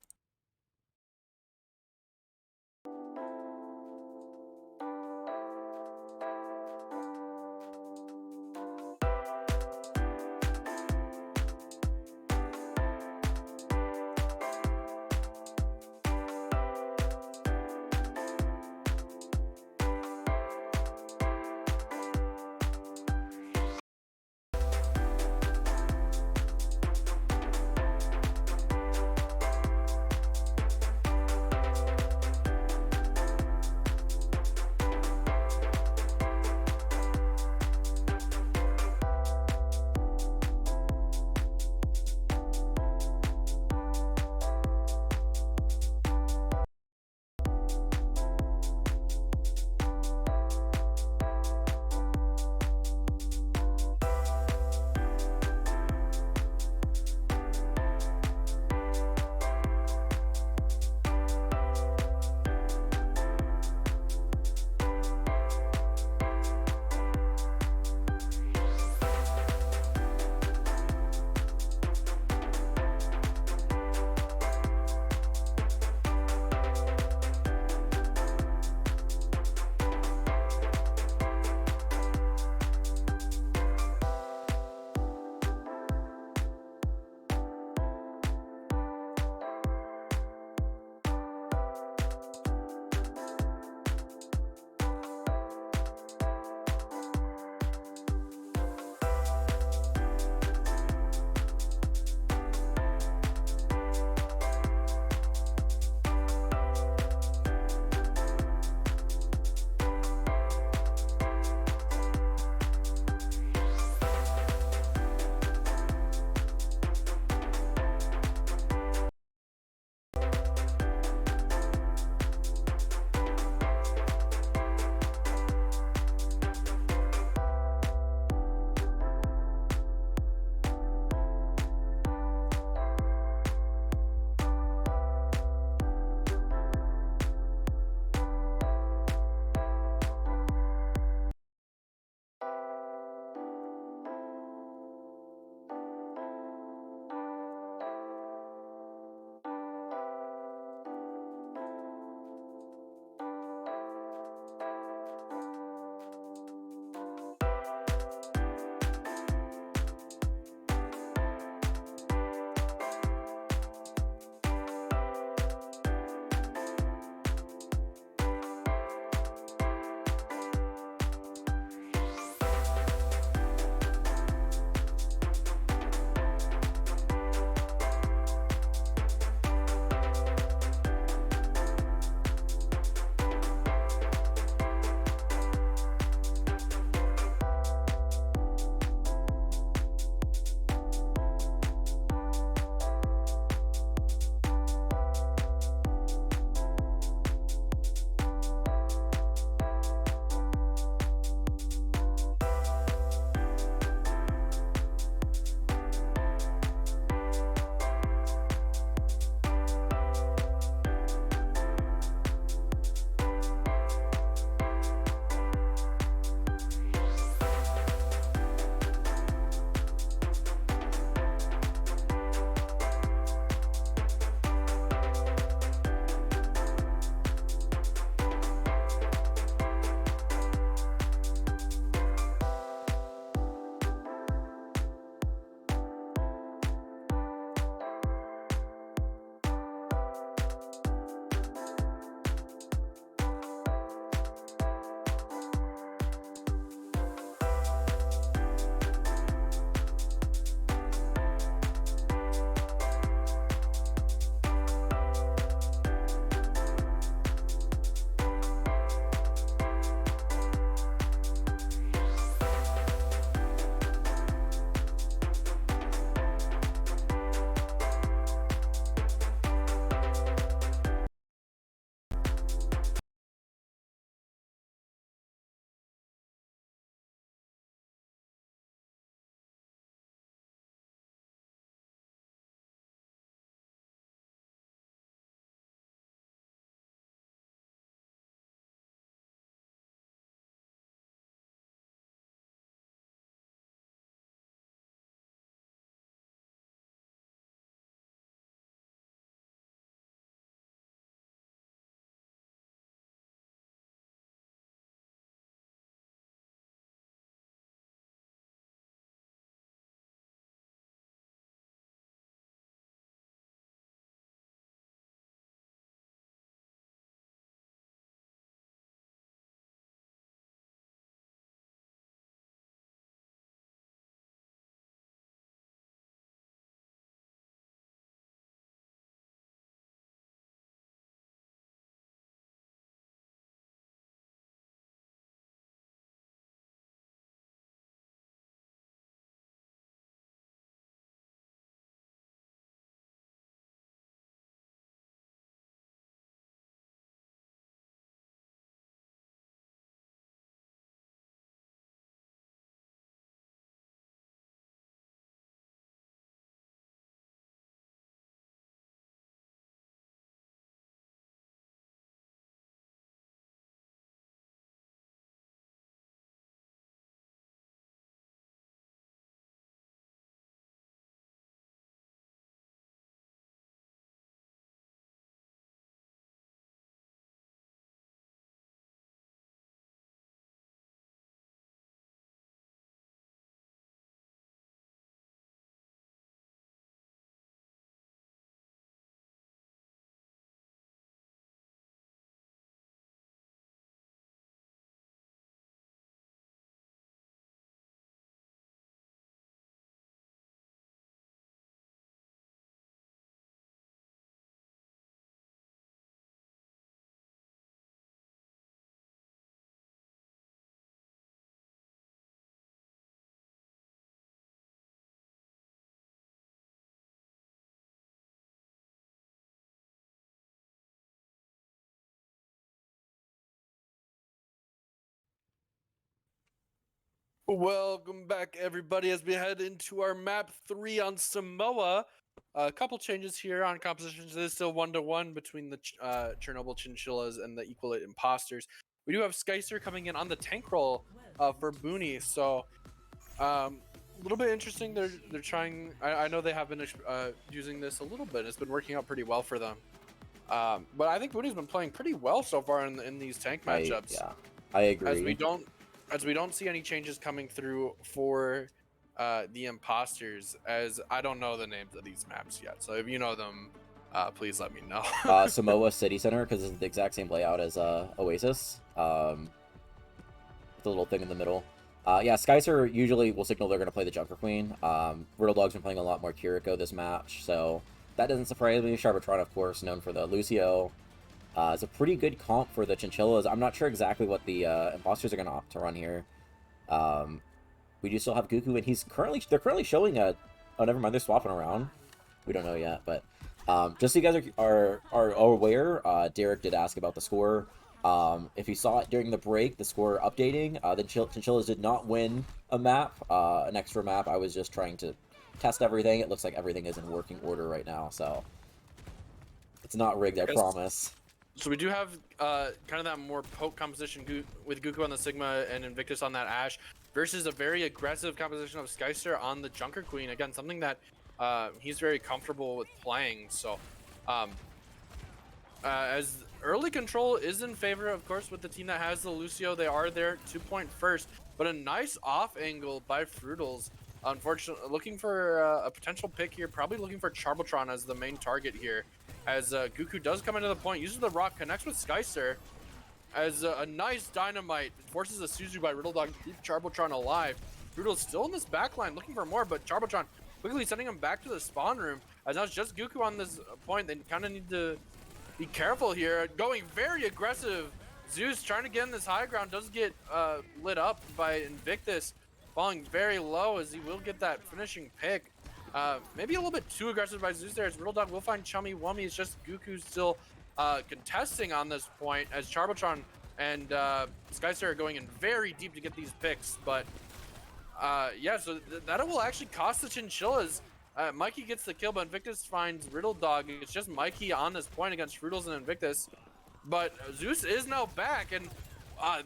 Welcome back, everybody, as we head into our map 3 on Samoa. A couple changes here on compositions. It is still 1-1 between the Chernobyl Chinchillas and the Iqaluit Imposters. We do have Skycer coming in on the tank role for Booney, so a little bit interesting. They're trying. I know they have been using this a little bit. It's been working out pretty well for them. But I think Booney's been playing pretty well so far in these tank matchups.
I agree.
As we don't see any changes coming through for the Imposters, as I don't know the names of these maps yet. So if you know them, please let me know.
Samoa City Center, because it's the exact same layout as Oasis. With the little thing in the middle. Yeah, Skycer usually will signal they're going to play the Junker Queen. Riddle Dog's been playing a lot more Kiriko this match, so that doesn't surprise me. Charbotron, of course, known for the Lucio. It's a pretty good comp for the Chinchillas. I'm not sure exactly what the Imposters are going to opt to run here. We do still have Guku, and they're currently showing a... Oh, never mind, they're swapping around. We don't know yet, but just so you guys are aware, Derek did ask about the score. If you saw it during the break, the score updating, the Chinchillas did not win a map, an extra map. I was just trying to test everything. It looks like everything is in working order right now, so it's not rigged, I promise.
So we do have kind of that more poke composition with Guku on the Sigma and Invictus on that Ashe versus a very aggressive composition of Skycer on the Junker Queen. Again, something that he's very comfortable with playing. So as early control is in favor, of course, with the team that has the Lucio. They are there 2-point first, but a nice off angle by Fruitles. Unfortunately, looking for a potential pick here, probably looking for Charbotron as the main target here. As Guku does come into the point, uses the rock, connects with Skycer. As a nice dynamite forces a Suzu by Riddle Dog to keep Charbotron alive. Fruitle's still in this backline looking for more, but Charbotron quickly sending him back to the spawn room. As now it's just Guku on this point. They kind of need to be careful here. Going very aggressive. Zeus trying to get in this high ground, does get lit up by Invictus, falling very low as he will get that finishing pick. Maybe a little bit too aggressive by Zeus there, as Riddle Dog will find Chummy Wummy. It's just Guku still contesting on this point, as Charbotron and Skycer are going in very deep to get these picks. But yeah, so that will actually cost the Chinchillas. Mikey gets the kill, but Invictus finds Riddle Dog. It's just Mikey on this point against Fruitles and Invictus. But Zeus is now back, and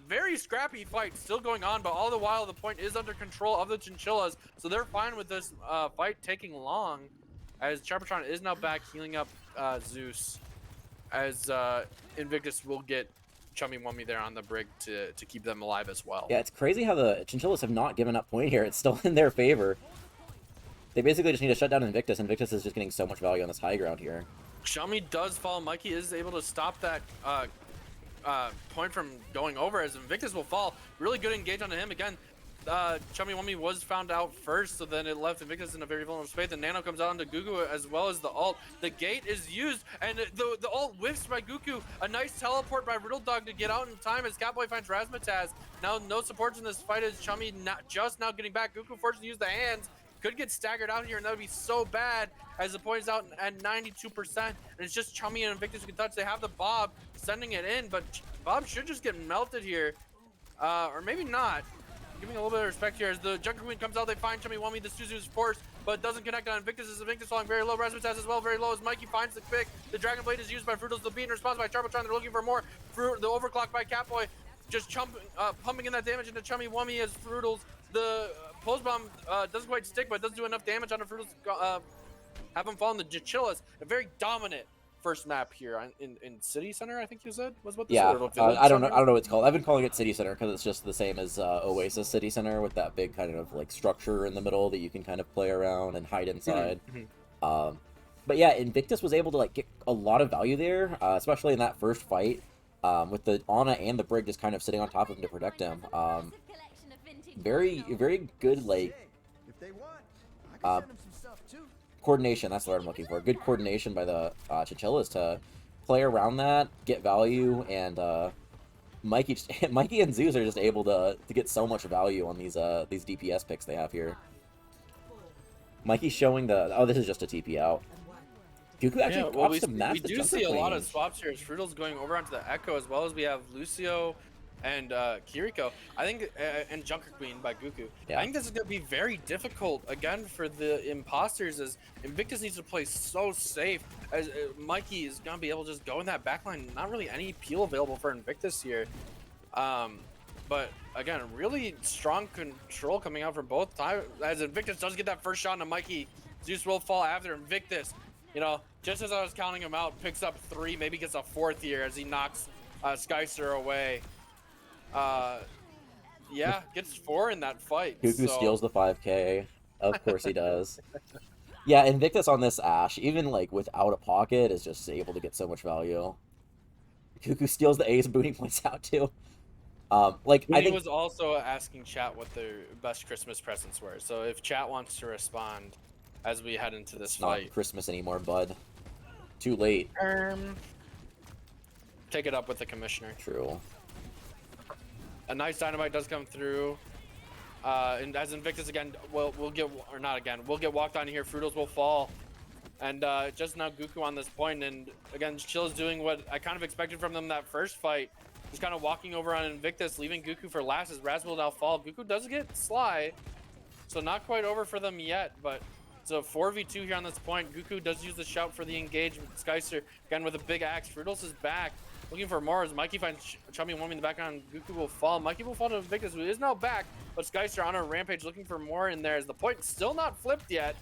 very scrappy fight still going on, but all the while the point is under control of the Chinchillas, so they're fine with this fight taking long, as Charbotron is now back healing up Zeus, as Invictus will get Chummy Wummy there on the brig to keep them alive as well.
Yeah, it's crazy how the Chinchillas have not given up point here. It's still in their favor. They basically just need to shut down Invictus. Invictus is just getting so much value on this high ground here.
Chummy does fall. Mikey is able to stop that point from going over, as Invictus will fall. Really good engage onto him again. Chummy Wummy was found out first, so then it left Invictus in a very vulnerable space. The Nano comes out onto Gugu as well as the ult. The gate is used, and the ult whiffs by Gugu. A nice teleport by Riddle Dog to get out in time as Catboy finds Razmataz. Now no supports in this fight as Chummy just now getting back. Gugu forced to use the hands. Could get staggered out here, and that would be so bad, as the point is out at 92%, and it's just Chummy and Invictus who can touch. They have the Bob sending it in, but Bob should just get melted here, or maybe not. Giving a little bit of respect here as the Junker Queen comes out. They find Chummy Wummy. The Suzu's forced, but doesn't connect on Invictus. As Invictus falling very low. Razmataz as well, very low, as Mikey finds the pick. The Dragon Blade is used by Fruitles. The beat in response by Charbotron. They're looking for more. The overclock by Catboy, just pumping in that damage into Chummy Wummy as Fruitles. The pulse bomb doesn't quite stick, but it does do enough damage on the Fruitles to have him fall in the Chinchillas. A very dominant first map here in City Center, I think you said was what this is.
I don't know what it's called. I've been calling it City Center because it's just the same as Oasis City Center, with that big kind of like structure in the middle that you can kind of play around and hide inside. But yeah, Invictus was able to like get a lot of value there, especially in that first fight, with the Ana and the Brig just kind of sitting on top of him to protect him. Very good, like coordination. That's the word I'm looking for. Good coordination by the Chinchillas to play around that, get value, and Mikey and Zeus are just able to get so much value on these DPS picks they have here. Mikey's showing this is just a TP out. Guku actually pops to match the Junker
We do see a lot
Queen.
of swaps here as Fruitle's going over onto the Echo, as well as we have Lucio and Kiriko. I think, and Junker Queen by Goku.
Yeah.
I think this is going to be very difficult again for the Imposters, as Invictus needs to play so safe. As Mikey is going to be able to just go in that backline. Not really any peel available for Invictus here. But again, really strong control coming out from both times. As Invictus does get that first shot on Mikey, Zeus will fall after Invictus. You know, just as I was counting him out, picks up 3, maybe gets a 4th here as he knocks Skyster away. Yeah, gets 4 in that fight.
Goku steals the 5K. Of course he does. Yeah, Invictus on this Ashe, even like without a pocket, is just able to get so much value. Goku steals the A's, Booty points out too. Like
Booty
I think
was also asking chat what their best Christmas presents were. So if chat wants to respond as we head into this
it's not
fight,
Christmas anymore, bud. Too late.
take it up with the commissioner.
True.
A nice dynamite does come through. And as Invictus again, we'll get, or not again, we'll get walked on here. Fruitles will fall. And just now Goku on this point. And again, Chill is doing what I kind of expected from them that first fight. Just kind of walking over on Invictus, leaving Goku for last as Raz will now fall. Goku does get Sly. So not quite over for them yet, but it's a 4v2 here on this point. Goku does use the shout for the engage with Skyster. Again with a big axe. Fruitles is back. Looking for more as Mikey finds Chummy Wummy in the background. Goku will fall. Mikey will fall to Invictus, who is now back. But Skyster on a rampage looking for more in there as the point still not flipped yet.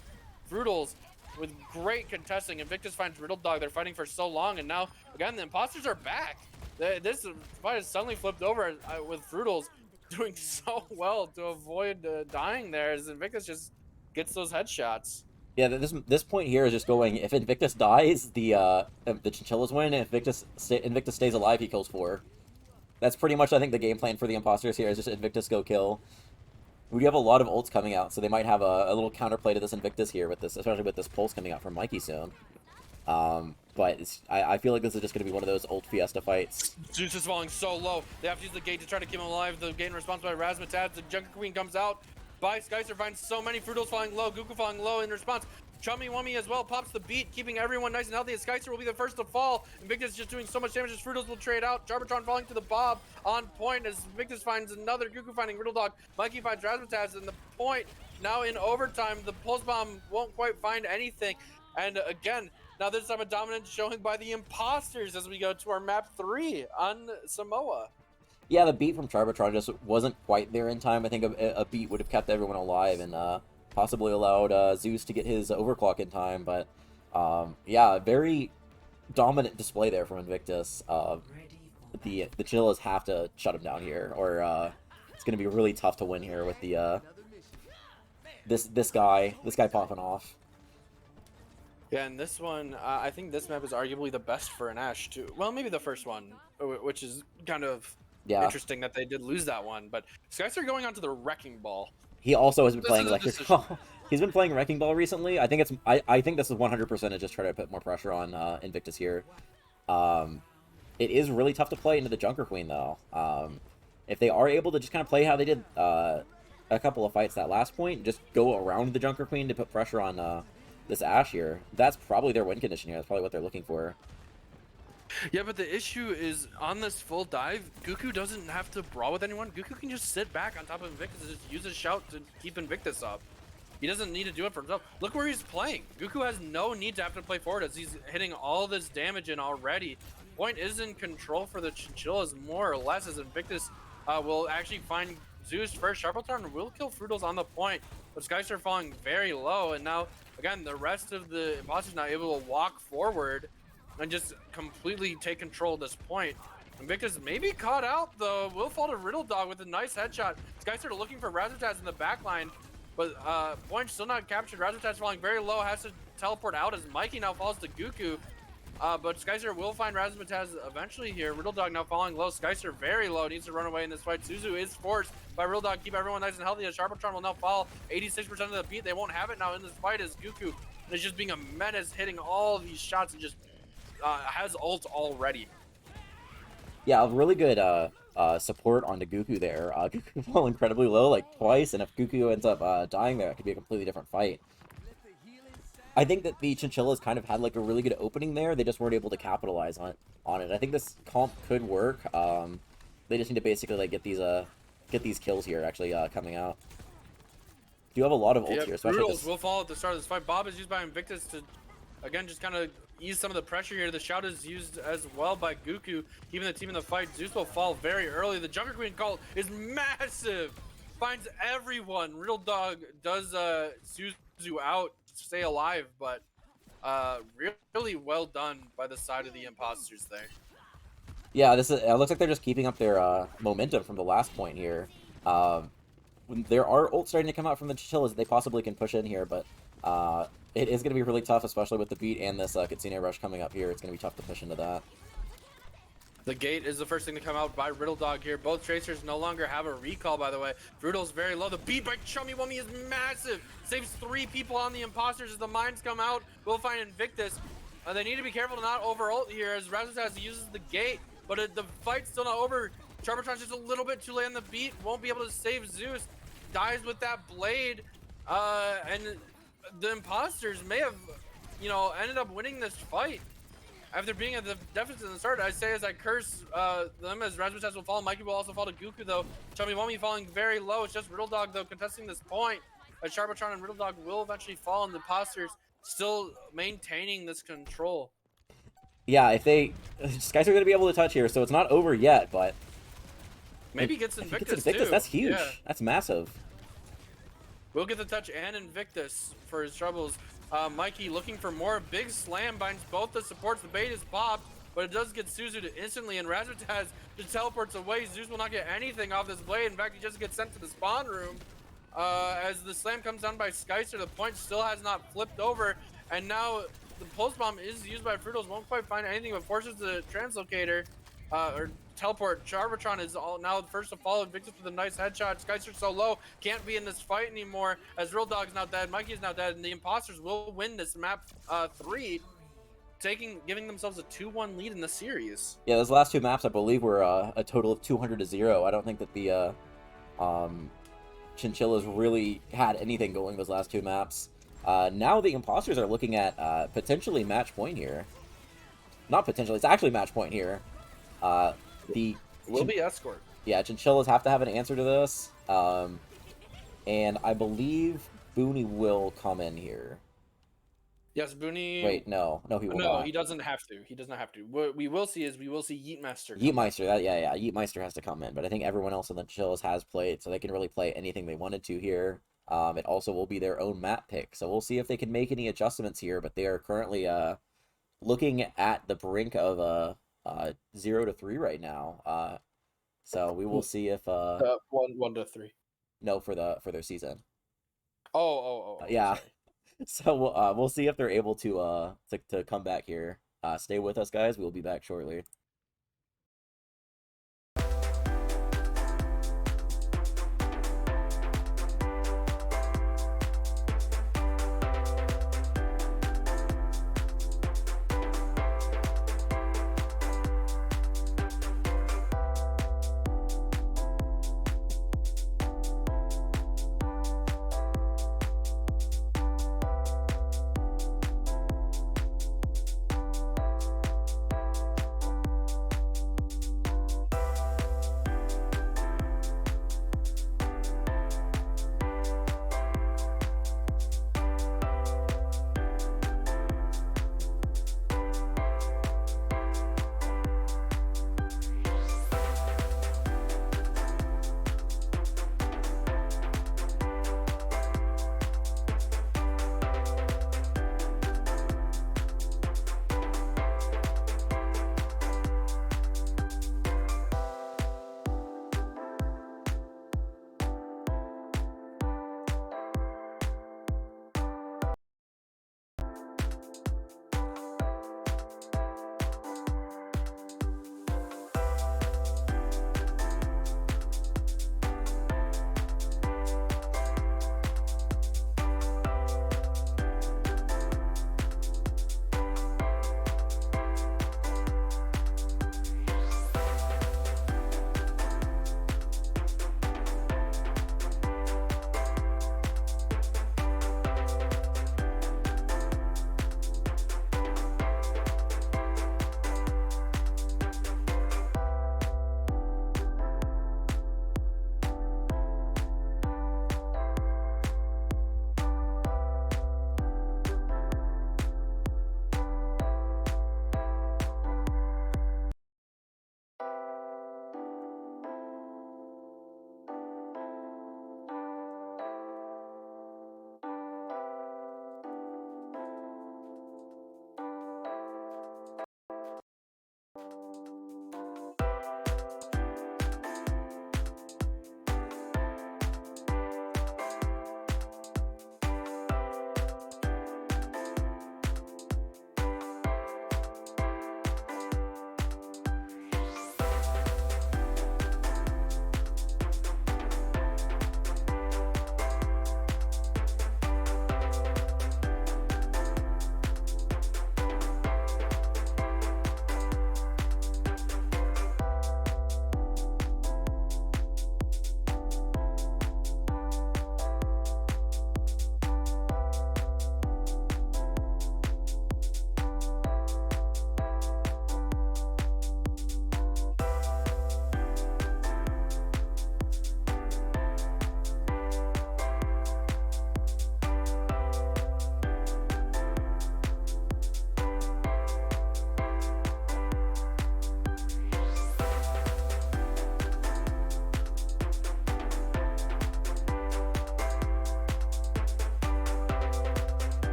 Fruitles with great contesting. Invictus finds Riddle Dog. They're fighting for so long. And now, again, the Imposters are back. This fight is suddenly flipped over with Fruitles doing so well to avoid dying there as Invictus just gets those headshots.
Yeah, this point here is just going, if Invictus dies, the Chinchillas win. If Invictus stays alive, he kills 4. That's pretty much, I think, the game plan for the Imposters here is just Invictus go kill. We have a lot of ults coming out, so they might have a little counterplay to this Invictus here with this, especially with this pulse coming out from Mikey soon. But I feel like this is just going to be one of those ult Fiesta fights.
Zeus is falling so low. They have to use the gate to try to keep him alive. The gate in response by Razmataz. The Junker Queen comes out. By Skyster finds so many. Fruitles falling low. Goku falling low in response. Chummy Wummy as well pops the beat, keeping everyone nice and healthy. As Skyster will be the first to fall. Invictus just doing so much damage as Fruitles will trade out. Jarbitron falling to the Bob on point as Invictus finds another. Goku finding Riddle Dog. Mikey finds Razmataz and the point. Now in overtime, the Pulse Bomb won't quite find anything. And again, now this time a dominance showing by the Imposters as we go to our map 3 on Samoa.
Yeah, the beat from Charbitron just wasn't quite there in time. I think a beat would have kept everyone alive and possibly allowed Zeus to get his overclock in time. But yeah, very dominant display there from Invictus. The Chillas have to shut him down here, or it's going to be really tough to win here with the this guy popping off.
Yeah, and this one, I think this map is arguably the best for an Ashe too. Well, maybe the first one, which is kind of interesting that they did lose that one. But Skyster going on to the Wrecking Ball.
He also has been playing Electric Ball. He's been playing Wrecking Ball recently. I think it's I think this is 100% to just try to put more pressure on Invictus here. It is really tough to play into the Junker Queen though. If they are able to just kind of play how they did a couple of fights that last point, just go around the Junker Queen to put pressure on this Ashe here, that's probably their win condition here. That's probably what they're looking for.
Yeah, but the issue is on this full dive, Goku doesn't have to brawl with anyone. Goku can just sit back on top of Invictus and just use his shout to keep Invictus up. He doesn't need to do it for himself. Look where he's playing. Goku has no need to have to play forward as he's hitting all this damage in already. Point is in control for the Chinchillas more or less as Invictus will actually find Zeus first. Sharpleton will kill Fruitles on the point, but Skyster falling very low, and now again the rest of the Imposters not able to walk forward and just completely take control at this point. Invictus maybe caught out though. Will fall to Riddle Dog with a nice headshot. Skyster looking for Razmataz in the backline, but point still not captured. Razmataz falling very low, has to teleport out as Mikey now falls to Goku. But Skyster will find Razmataz eventually here. Riddle Dog now falling low. Skyster very low, needs to run away in this fight. Suzu is forced by Riddle Dog, keep everyone nice and healthy. As Sharpatron will now fall 86% of the beat. They won't have it now in this fight as Goku is just being a menace, hitting all of these shots and just has ult already.
Yeah, a really good support onto Goku there. Goku fell incredibly low like twice, and if Goku ends up dying there, it could be a completely different fight. I think that the Chinchillas kind of had like a really good opening there. They just weren't able to capitalize on it. I think this comp could work. They just need to basically like get these kills here actually coming out. Do have a lot of ult here, especially
Brutals
this.
will fall at the start of this fight. Bob is used by Invictus to, again, just kind of ease some of the pressure here. The shout is used as well by Goku, keeping the team in the fight. Zeus will fall very early. The Junker Queen call is massive. Finds everyone. Real Dog does Suzu out to stay alive, but really well done by the side of the Imposters there.
Yeah, this is. It looks like they're just keeping up their momentum from the last point here. There are ults starting to come out from the Chinchillas. They possibly can push in here, but it is going to be really tough, especially with the beat and this Kitsune Rush coming up here. It's going to be tough to push into that.
The gate is the first thing to come out by Riddle Dog here. Both Tracers no longer have a recall, by the way. Brutal's very low. The beat by Chummy Wummy is massive. Saves 3 people on the Imposters as the mines come out. We'll find Invictus. They need to be careful to not over ult here as Razotaz uses the gate, but the fight's still not over. Charbotron's just a little bit too late on the beat. Won't be able to save Zeus. Dies with that blade. And the Imposters may have, ended up winning this fight. After being at the deficit in the start, I say as I curse them as Razotaz will fall. Mikey will also fall to Goku though. Chummy Wummy falling very low. It's just Riddle Dog though contesting this point. As Charbotron and Riddle Dog will eventually fall, and the Imposters still maintaining this control.
Yeah, if Skies are going to be able to touch here, so it's not over yet, but
Maybe gets Invictus,
too. That's huge.
Yeah.
That's massive.
We'll get the touch and Invictus for his troubles. Mikey looking for more. Big slam binds both the supports. The bait is popped, but it does get Suzu to instantly, and Razotaz just teleports away. Zeus will not get anything off this blade. In fact, he just gets sent to the spawn room. As the slam comes down by Skyster, the point still has not flipped over, and now the pulse bomb is used by Fruitals. Won't quite find anything, but forces the translocator or teleport. Charbotron is now the first to follow. Invictus with a nice headshot. Skyster's so low, can't be in this fight anymore. As Real Dog's now dead, Mikey's now dead, and the Imposters will win this map 3, giving themselves a 2-1 lead in the series.
Yeah, those last 2 maps, I believe, were a total of 200-0. I don't think that the Chinchillas really had anything going those last 2 maps. Now the Imposters are looking at potentially match point here. Not potentially, it's actually match point here.
Will be escort.
Yeah, Chinchillas have to have an answer to this. And I believe Booney will come in here.
Yes, Booney.
Wait, no, he will not.
No, he doesn't have to. He doesn't have to. What we will see Yeetmaster.
Yeetmeister, yeah. Yeetmeister has to come in, but I think everyone else in the Chinchillas has played, so they can really play anything they wanted to here. It also will be their own map pick, so we'll see if they can make any adjustments here, but they are currently looking at the brink of 0-3 right now. So we will see if
1-3.
No, for their season.
Sorry.
Yeah. So we'll see if they're able to come back here. Stay with us, guys. We'll be back shortly.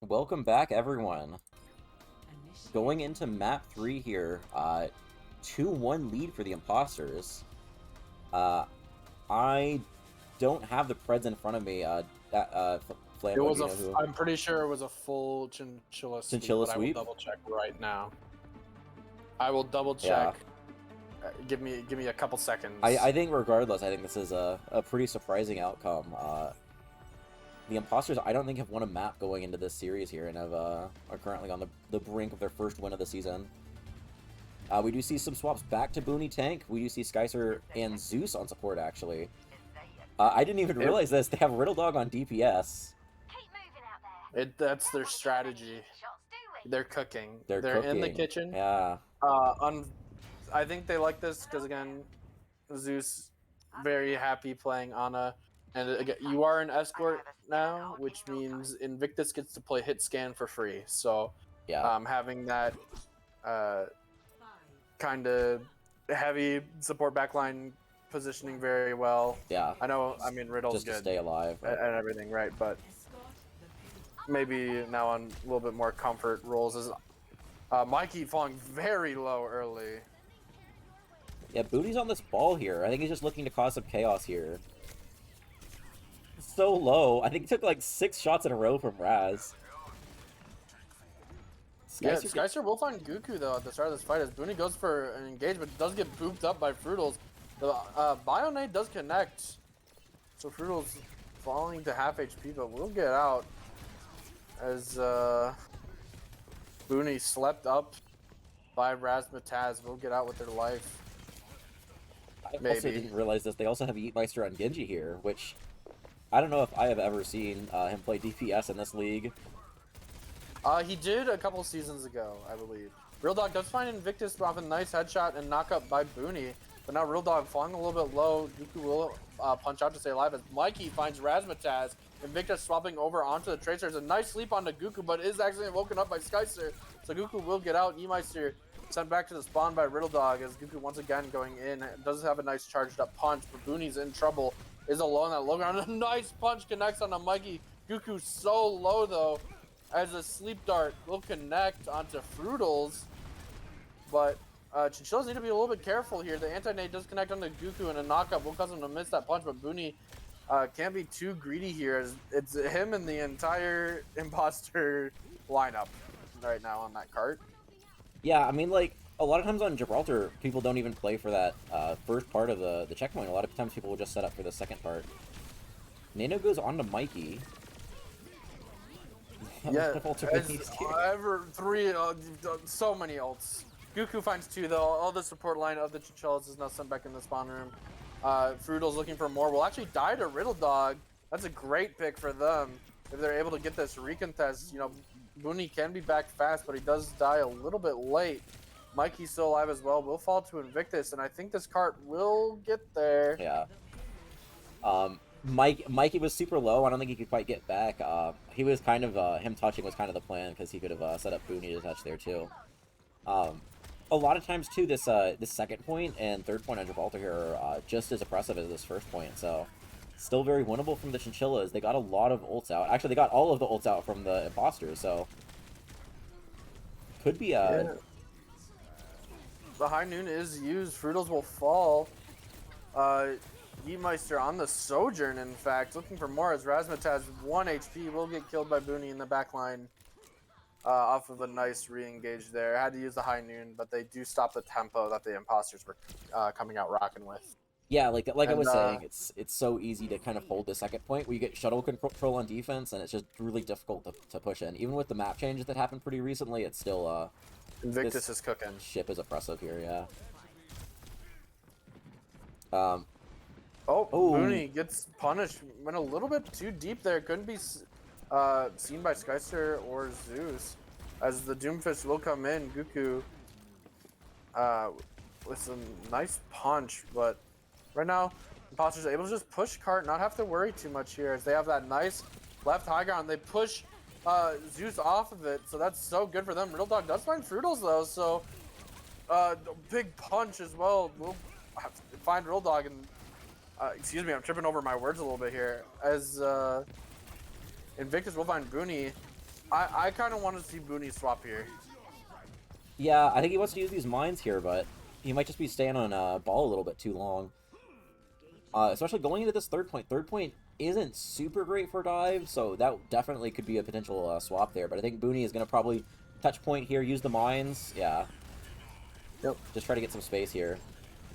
Welcome back, everyone. Going into map 3 here, 2-1 lead for the Imposters. I don't have the Preds in front of me. Flambo,
It was
do you know who?
I'm pretty sure it was a full Chinchilla sweep,
Chinchilla
but
sweep?
I will double check right now. I will double
Yeah.
check. Give me a couple seconds.
I think regardless, I think this is a pretty surprising outcome. The Imposters, I don't think, have won a map going into this series here, and are currently on the brink of their first win of the season. We do see some swaps back to Booney Tank. We do see Skycer and Zeus on support, actually. I didn't even realize this. They have Riddle Dog on DPS.
That's their strategy. They're cooking.
They're
in the
cooking.
kitchen.
Yeah.
I think they like this because, again, Zeus very happy playing Ana. And again, you are an escort now, which means Invictus gets to play hit scan for free. So
Yeah.
having that kind of heavy support backline positioning very well.
Yeah.
I know, I mean, Riddle's
Just to
good
stay alive.
and everything, right? But maybe now on a little bit more comfort roles is Mikey falling very low early.
Yeah, Booty's on this ball here. I think he's just looking to cause some chaos here. So low. I think he took like 6 shots in a row from Raz.
Skycer will find Goku though at the start of this fight as Booney goes for an engagement, does get booped up by Fruitles. The Bionade does connect, so Fruitles falling to half HP, but will get out as Booney slept up by Razmataz. Will get out with their life.
I also didn't realize this. They also have Eatmeister on Genji here, which I don't know if I have ever seen him play DPS in this league.
He did a couple seasons ago, I believe. Real Dog does find Invictus off a nice headshot and knock up by Booney, but now Real Dog falling a little bit low. Dooku will punch out to stay alive as Mikey finds Razmataz. Invictus swapping over onto the Tracer. There's a nice sleep onto Goku, but is accidentally woken up by Skycer. So Goku will get out. Eatmeister sent back to the spawn by Riddle Dog as Goku once again going in. Does have a nice charged up punch, but Booney's in trouble. Is alone at low ground. A nice punch connects on a Mikey. Goku's so low though, as a sleep dart will connect onto Fruitles. But Chinchillas need to be a little bit careful here. The anti-nade does connect onto Goku, and a knockup will cause him to miss that punch, but Booney can't be too greedy here as it's him and the entire imposter lineup right now on that cart.
Yeah, I mean, like, a lot of times on Gibraltar, people don't even play for that first part of the checkpoint. A lot of times people will just set up for the second part. Nano goes on to Mikey.
Yeah, so many ults. Goku finds 2 though. All the support line of the Chinchillas is now sent back in the spawn room. Frutal's looking for more. Will actually die to Riddle Dog. That's a great pick for them if they're able to get this recontest. You know, Booney can be back fast, but he does die a little bit late. Mikey's still alive as well. Will fall to Invictus, and I think this cart will get there.
Yeah. Mikey was super low. I don't think he could quite get back. He was kind of him touching was kind of the plan because he could have set up Booney to touch there too. A lot of times too, this second point and third point on Gibraltar here are just as oppressive as this first point. So still very winnable from the Chinchillas. They got a lot of ults out. Actually, they got all of the ults out from the Imposters. So could be
Yeah. The high noon is used. Fruitles will fall. Eatmeister on the Sojourn, in fact, looking for more as Razmataz 1 HP will get killed by Booney in the backline off of a nice re-engage there. Had to use the high noon, but they do stop the tempo that the Imposters were coming out rocking with.
Yeah, like I was saying, it's so easy to kind of hold the second point where you get shuttle control on defense, and it's just really difficult to push in. Even with the map changes that happened pretty recently, it's still
Invictus is cooking.
Ship is oppressive here, yeah.
Oh, Booney gets punished. Went a little bit too deep there. Couldn't be seen by Skycer or Zeus. As the Doomfist will come in, Goku with some nice punch, but right now, Imposters are able to just push cart, not have to worry too much here as they have that nice left high ground. They push Zeus off of it, so that's so good for them. Real Dog does find Fruitles though, so big punch as well. We'll have to find Real Dog and excuse me, I'm tripping over my words a little bit here. As Invictus will find Booney I kind of want to see Booney swap here.
Yeah, I think he wants to use these mines here, but he might just be staying on ball a little bit too long. Especially going into this third point. Third point isn't super great for dive, so that definitely could be a potential swap there. But I think Booney is going to probably touch point here, use the mines. Yeah.
Yep.
Just try to get some space here.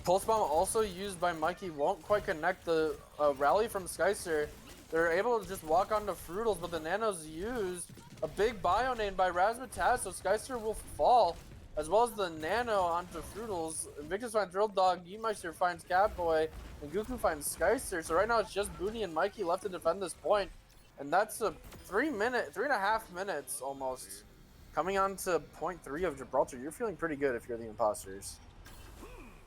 Pulse Bomb also used by Mikey won't quite connect the rally from Skyster. They're able to just walk onto Fruitals, but the Nanos used. A big bio nade by Razzmatazz, so Skyster will fall, as well as the Nano onto Fruitals. Invictus finds Drill Dog, Yeemeister finds Catboy, and Goku finds Skyster. So right now it's just Booney and Mikey left to defend this point, and that's a 3.5 minutes almost. Coming on to point 3 of Gibraltar, you're feeling pretty good if you're the Imposters.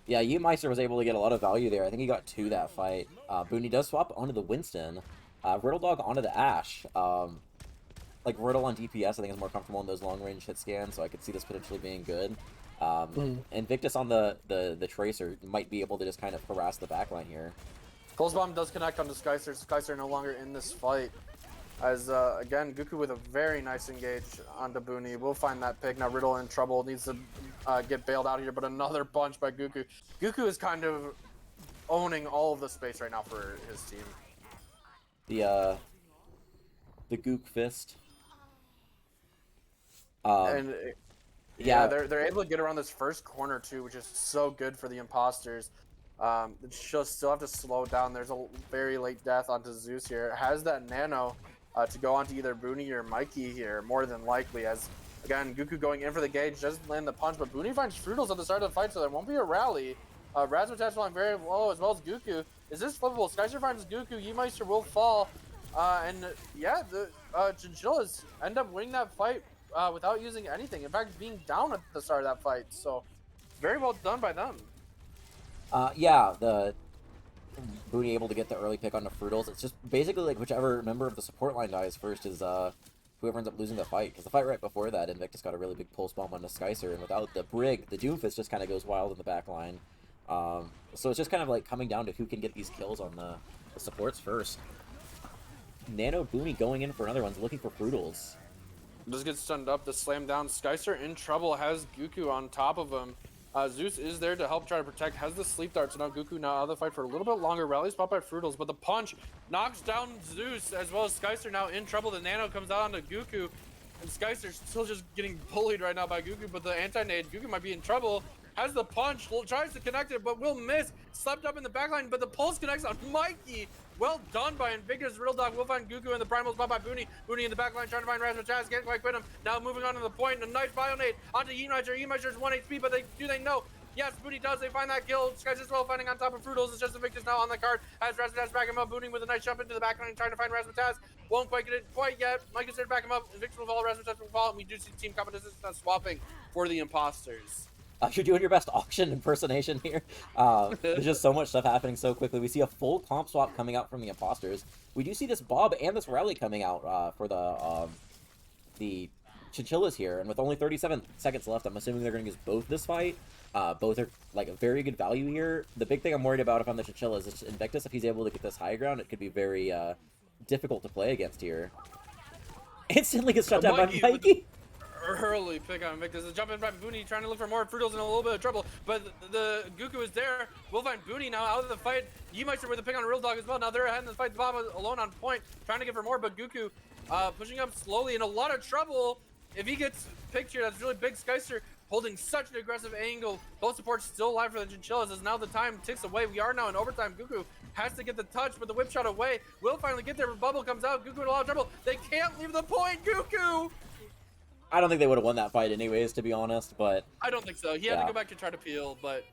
Yeah, Yeemeister was able to get a lot of value there. I think he got 2 that fight. Booney does swap onto the Winston. Riddle Dog onto the Ash. Like Riddle on DPS, I think is more comfortable in those long-range hit scans, so I could see this potentially being good. Invictus on the Tracer might be able to just kind of harass the backline here.
Pulse Bomb does connect onto Skyster. Skyster no longer in this fight. As, again, Goku with a very nice engage onto Booney. We'll find that pick. Now Riddle in trouble. Needs to get bailed out here, but another bunch by Goku. Goku is kind of owning all of the space right now for his team.
The Gook Fist.
Yeah, they're able to get around this first corner too, which is so good for the Imposters. She'll still have to slow down. There's a very late death onto Zeus here. Has that Nano to go onto either Booney or Mikey here, more than likely. As again, Goku going in for the gauge, doesn't land the punch, but Booney finds Fruitals at the start of the fight, so there won't be a rally. Razzmatazz flying very low, as well as Goku. Is this flippable? Skyster finds Goku. Yeemeister will fall, and yeah, the Chinchillas end up winning that fight without using anything. In fact, being down at the start of that fight. So very well done by them.
Yeah, the Booney able to get the early pick on the Fruitals. It's just basically like whichever member of the support line dies first is whoever ends up losing the fight. Because the fight right before that, Invictus got a really big pulse bomb on the Skycer, and without the Brig, the Doomfist just kind of goes wild in the back line. So it's just kind of like coming down to who can get these kills on the supports first. Nano Booney going in for another one's looking for Fruitals.
Just gets stunned up, the slam down. Skyster in trouble, has Goku on top of him. Zeus is there to help try to protect, has the sleep dart, so now Goku now out of the fight for a little bit longer. Rally spot by Fruitals, but the punch knocks down Zeus, as well as Skyster now in trouble. The Nano comes out onto Goku, and Skyster's still just getting bullied right now by Goku, but the anti-nade, Goku might be in trouble. Has the punch, tries to connect it, but will miss. Slept up in the backline, but the pulse connects on Mikey. Well done by Invictus. Riddle Dog will find Goku in the primal spot by Booney. Booney in the backline trying to find Razzmatazz. Can't quite quit him. Now moving on to the point. A nice Bionade onto Yeemeister. Yeemeister's 1 HP, but do they know? Yes, Booney does. They find that kill. Sky's as well finding on top of Fruitals. It's just Invictus now on the card. Has Razzmatazz back him up. Booney with a nice jump into the backline trying to find Razzmatazz. Won't quite get it quite yet. Mike is there to back him up. Invictus will fall. Razzmatazz will fall. And we do see team competition swapping for the Imposters.
You're doing your best auction impersonation here. There's just so much stuff happening so quickly. We see a full comp swap coming out from the Imposters. We do see this Bob and this Rally coming out for the Chinchillas here. And with only 37 seconds left, I'm assuming they're going to use both this fight. Both are like a very good value here. The big thing I'm worried about if I'm the Chinchillas is Invictus. If he's able to get this high ground, it could be very difficult to play against here. Instantly gets shut down by Mikey.
Early pick on Invictus. The jump in by Booney trying to look for more Fruitals in a little bit of trouble, but the Goku is there. We'll find Booney now out of the fight. Yeemeister with a pick on Real Dog as well. Now they're ahead in the fight. Bob alone on point, trying to get for more, but Goku pushing up slowly in a lot of trouble. If he gets picked here, that's really big. Skyster holding such an aggressive angle. Both supports still alive for the Chinchillas as now the time ticks away. We are now in overtime. Goku has to get the touch, but the whip shot away. Will finally get there, but Bubble comes out. Goku in a lot of trouble. They can't leave the point. Goku!
I don't think they would have won that fight anyways, to be honest, but...
I don't think so. He had to go back to try to peel, but...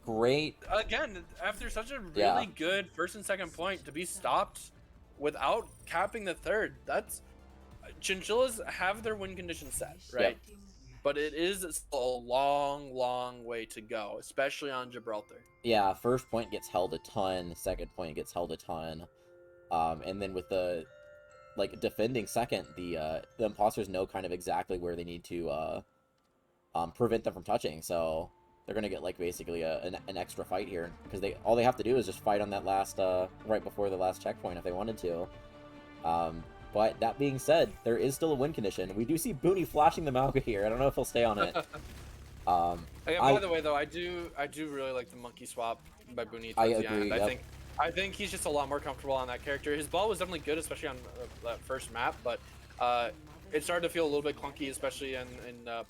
Great.
Again, after such a really good first and second point, to be stopped without capping the third, that's... Chinchillas have their win condition set, right? Yep. But it is a long, long way to go, especially on Gibraltar.
Yeah, first point gets held a ton, second point gets held a ton. And then with the... like defending second, the Imposters know kind of exactly where they need to prevent them from touching, so they're gonna get like basically an extra fight here because all they have to do is just fight on that last right before the last checkpoint if they wanted to. But that being said, there is still a win condition. We do see Booney flashing the Malga here. I don't know if he'll stay on it.
By the way, though, I do really like the monkey swap by Booney.
I
towards the
agree,
end.
yep.
I think he's just a lot more comfortable on that character. His ball was definitely good, especially on that first map, but it started to feel a little bit clunky, especially in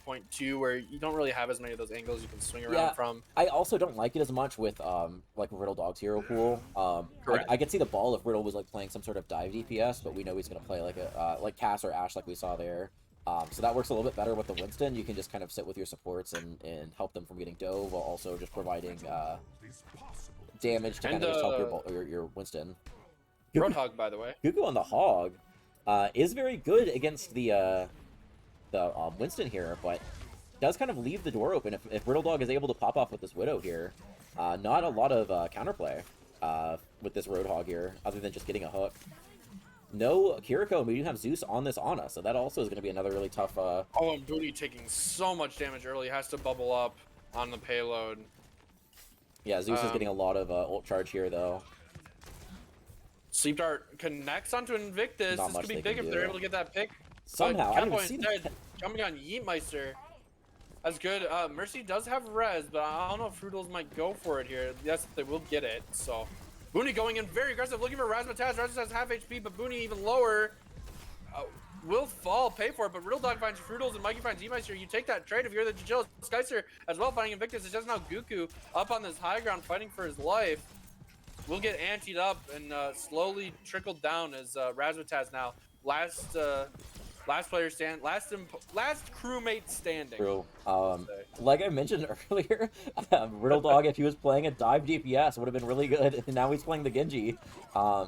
point 2, where you don't really have as many of those angles you can swing around from.
I also don't like it as much with like Riddle Dog's hero pool. I could see the ball if Riddle was like playing some sort of dive DPS, but we know he's gonna play like a like Cass or Ashe like we saw there. So that works a little bit better with the Winston. You can just kind of sit with your supports and help them from getting dove, while also just providing damage to kind of just help your Winston.
Roadhog, by the way.
Gugu on the Hog is very good against the Winston here, but does kind of leave the door open if Riddle Dog is able to pop off with this Widow here. Not a lot of counterplay with this Roadhog here, other than just getting a hook. No Kiriko, and we do have Zeus on this Ana, so that also is going to be another really tough...
Oh, and Booney taking so much damage early, has to bubble up on the payload.
Yeah, Zeus is getting a lot of ult charge here, though.
Sleep Dart connects onto Invictus.
Not
This
much
could be
they
big
can
if
do.
they're able to get that pick.
Somehow, I
But
didn't
Capo
even see
instead
that.
jumping on Yeetmeister. That's good. Mercy does have res, but I don't know if Frudels might go for it here. Yes, they will get it, so... Booney going in very aggressive, looking for Razmataz. Razmataz half HP, but Booney even lower. Will fall, pay for it, but Riddle Dog finds Frudels and Mikey finds Yeetmeister. You take that trade if you're the Chinchillas. Skyster as well finding Invictus. It's just now Guku up on this high ground fighting for his life. Will get anteed up and slowly trickled down as Razmataz now last player stand, last crewmate standing.
True. Like I mentioned earlier, Riddle Dog, if he was playing a dive DPS, would have been really good. And now he's playing the Genji.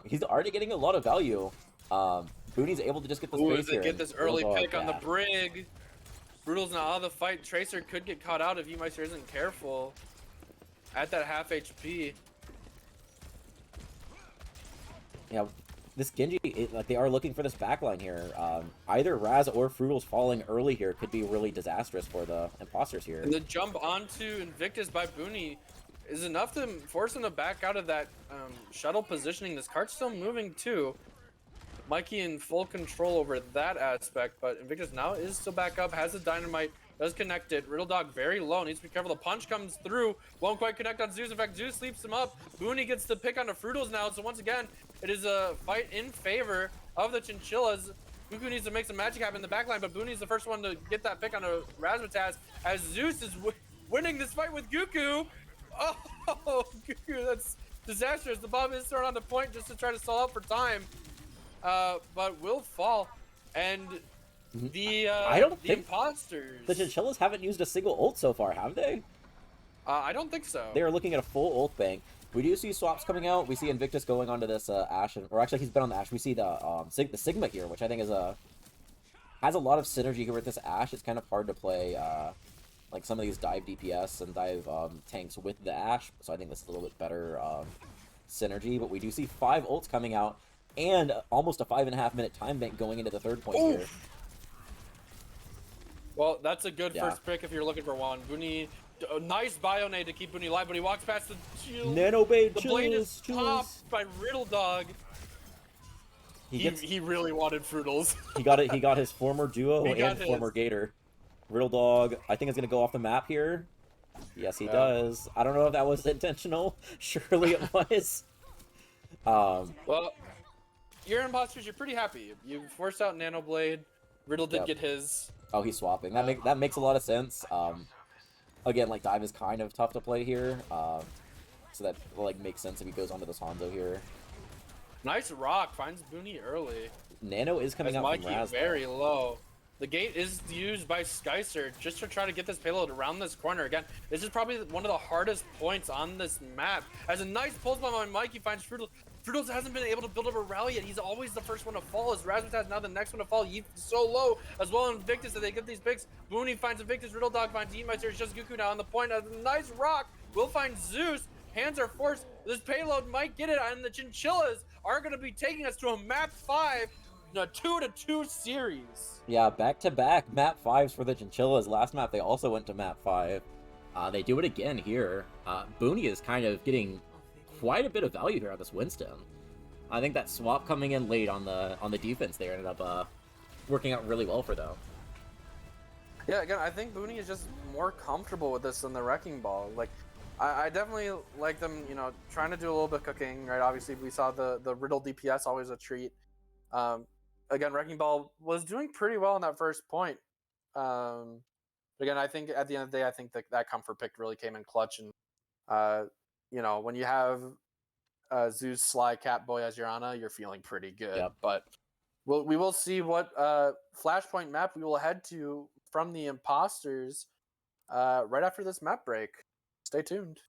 He's already getting a lot of value. Booney's able to just get the space here.
Get this early pick on the Brig. Brutal's not out of the fight. Tracer could get caught out if Yeetmeister isn't careful. At that half HP.
Yeah, this Genji, like they are looking for this backline here. Either Raz or Frudels falling early here could be really disastrous for the Imposters here.
And the jump onto Invictus by Booney is enough to force him to back out of that shuttle positioning. This cart's still moving too. Mikey in full control over that aspect, but Invictus now is still back up, has the dynamite, does connect it. Riddle Dog very low, needs to be careful. The punch comes through, won't quite connect on Zeus. In fact, Zeus sleeps him up. Booney gets the pick onto Frudels now, so once again, it is a fight in favor of the Chinchillas. Gugu needs to make some magic happen in the backline, but Booney's the first one to get that pick onto Razmataz as Zeus is winning this fight with Gugu. Oh, Gugu, that's disastrous. The bomb is thrown on the point just to try to stall out for time. But will fall, and the Imposters.
The Chinchillas haven't used a single ult so far, have they?
I don't think so.
They are looking at a full ult bank. We do see swaps coming out. We see Invictus going onto this Ashe, or actually he's been on the Ashe. We see the Sigma here, which I think is has a lot of synergy here with this Ashe. It's kind of hard to play like some of these dive DPS and dive tanks with the Ashe, so I think this is a little bit better synergy. But we do see 5 ults coming out. And almost a 5.5 minute time bank going into the third point here.
Well, that's a good first pick if you're looking for one. Booney, nice bio nade to keep Booney alive, but he walks past the shield.
Nano bait,
the blade is popped by Riddle Dog. He really wanted Frudels.
He got it. He got his former duo and former Gator. Riddle Dog, I think is gonna go off the map here. Yes, he does. I don't know if that was intentional. Surely it was.
Well. You're Imposters, you're pretty happy. You forced out Nano Blade. Riddle did get his.
Oh, he's swapping. That makes a lot of sense. Again, like dive is kind of tough to play here. So that like makes sense if he goes onto this Hanzo here.
Nice rock, finds Booney early.
Nano is coming out
Mikey
from Raz.
Very low. The gate is used by Skyster just to try to get this payload around this corner. Again, this is probably one of the hardest points on this map. As a nice pulse bomb on Mikey finds Frudels. Frudels hasn't been able to build up a rally yet. He's always the first one to fall. As Razmataz now the next one to fall. Yeet so low as well. Invictus that they get these picks. Booney finds Invictus. Riddle Dog finds Yeetmeister. It's just Guku now on the point. A nice rock will find Zeus. Hands are forced. This payload might get it, and the Chinchillas are going to be taking us to a map 5, a 2-2 series.
Yeah, back-to-back map 5s for the Chinchillas. Last map they also went to map 5. They do it again here. Booney is kind of getting quite a bit of value here on this Winston. I think that swap coming in late on the defense there ended up working out really well for them.
Yeah, again, I think Booney is just more comfortable with this than the Wrecking Ball. Like, I definitely like them, you know, trying to do a little bit of cooking, right? Obviously, we saw the Riddle DPS, always a treat. Again, Wrecking Ball was doing pretty well in that first point. Again, I think at the end of the day, I think that comfort pick really came in clutch. And, you know, when you have Zeus, Sly, Catboy as your Ana, you're feeling pretty good.
Yep.
But we will see what Flashpoint map we will head to from the Imposters right after this map break. Stay tuned.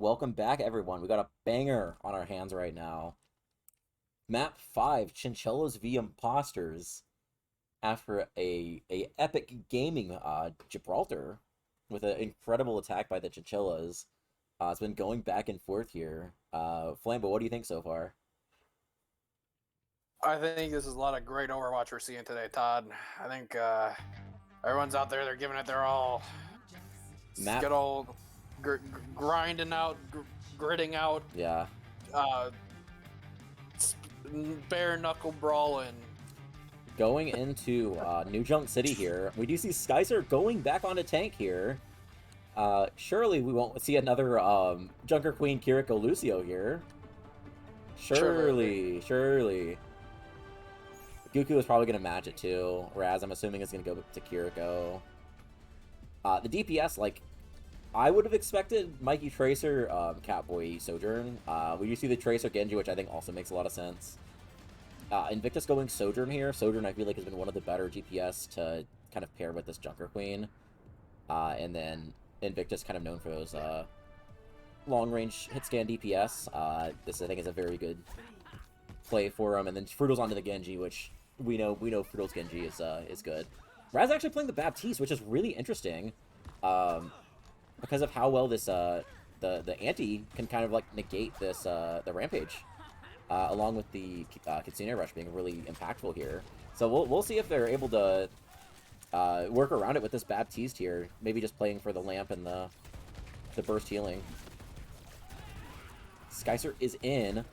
Welcome back, everyone. We got a banger on our hands right now. Map 5, Chinchillas v Imposters. After a epic gaming Gibraltar with an incredible attack by the Chinchillas. It's been going back and forth here. Flambo, what do you think so far?
I think this is a lot of great Overwatch we're seeing today, Todd. I think everyone's out there, they're giving it their all.
Map-
Good old grinding out, gritting out,
Yeah.
bare knuckle brawling.
Going into New Junk City here, we do see Skyser going back onto tank here. Surely we won't see another Junker Queen Kiriko Lucio here. Surely. Goku is probably going to match it too. Raz, I'm assuming, is going to go to Kiriko. The DPS, like, I would have expected Mikey Tracer, Catboy Sojourn. We do see the Tracer Genji, which I think also makes a lot of sense. Invictus going Sojourn here. Sojourn, I feel like, has been one of the better DPS to kind of pair with this Junker Queen. And then Invictus, kind of known for those long-range hit-scan DPS. This, I think, is a very good play for him. And then Frutal's onto the Genji, which we know Frutal's Genji is good. Raz actually playing the Baptiste, which is really interesting. Because of how well this the anti can kind of like negate this the Rampage, along with the Kitsune Rush being really impactful here. So we'll see if they're able to work around it with this Baptiste here. Maybe just playing for the lamp and the burst healing. Skyser is in.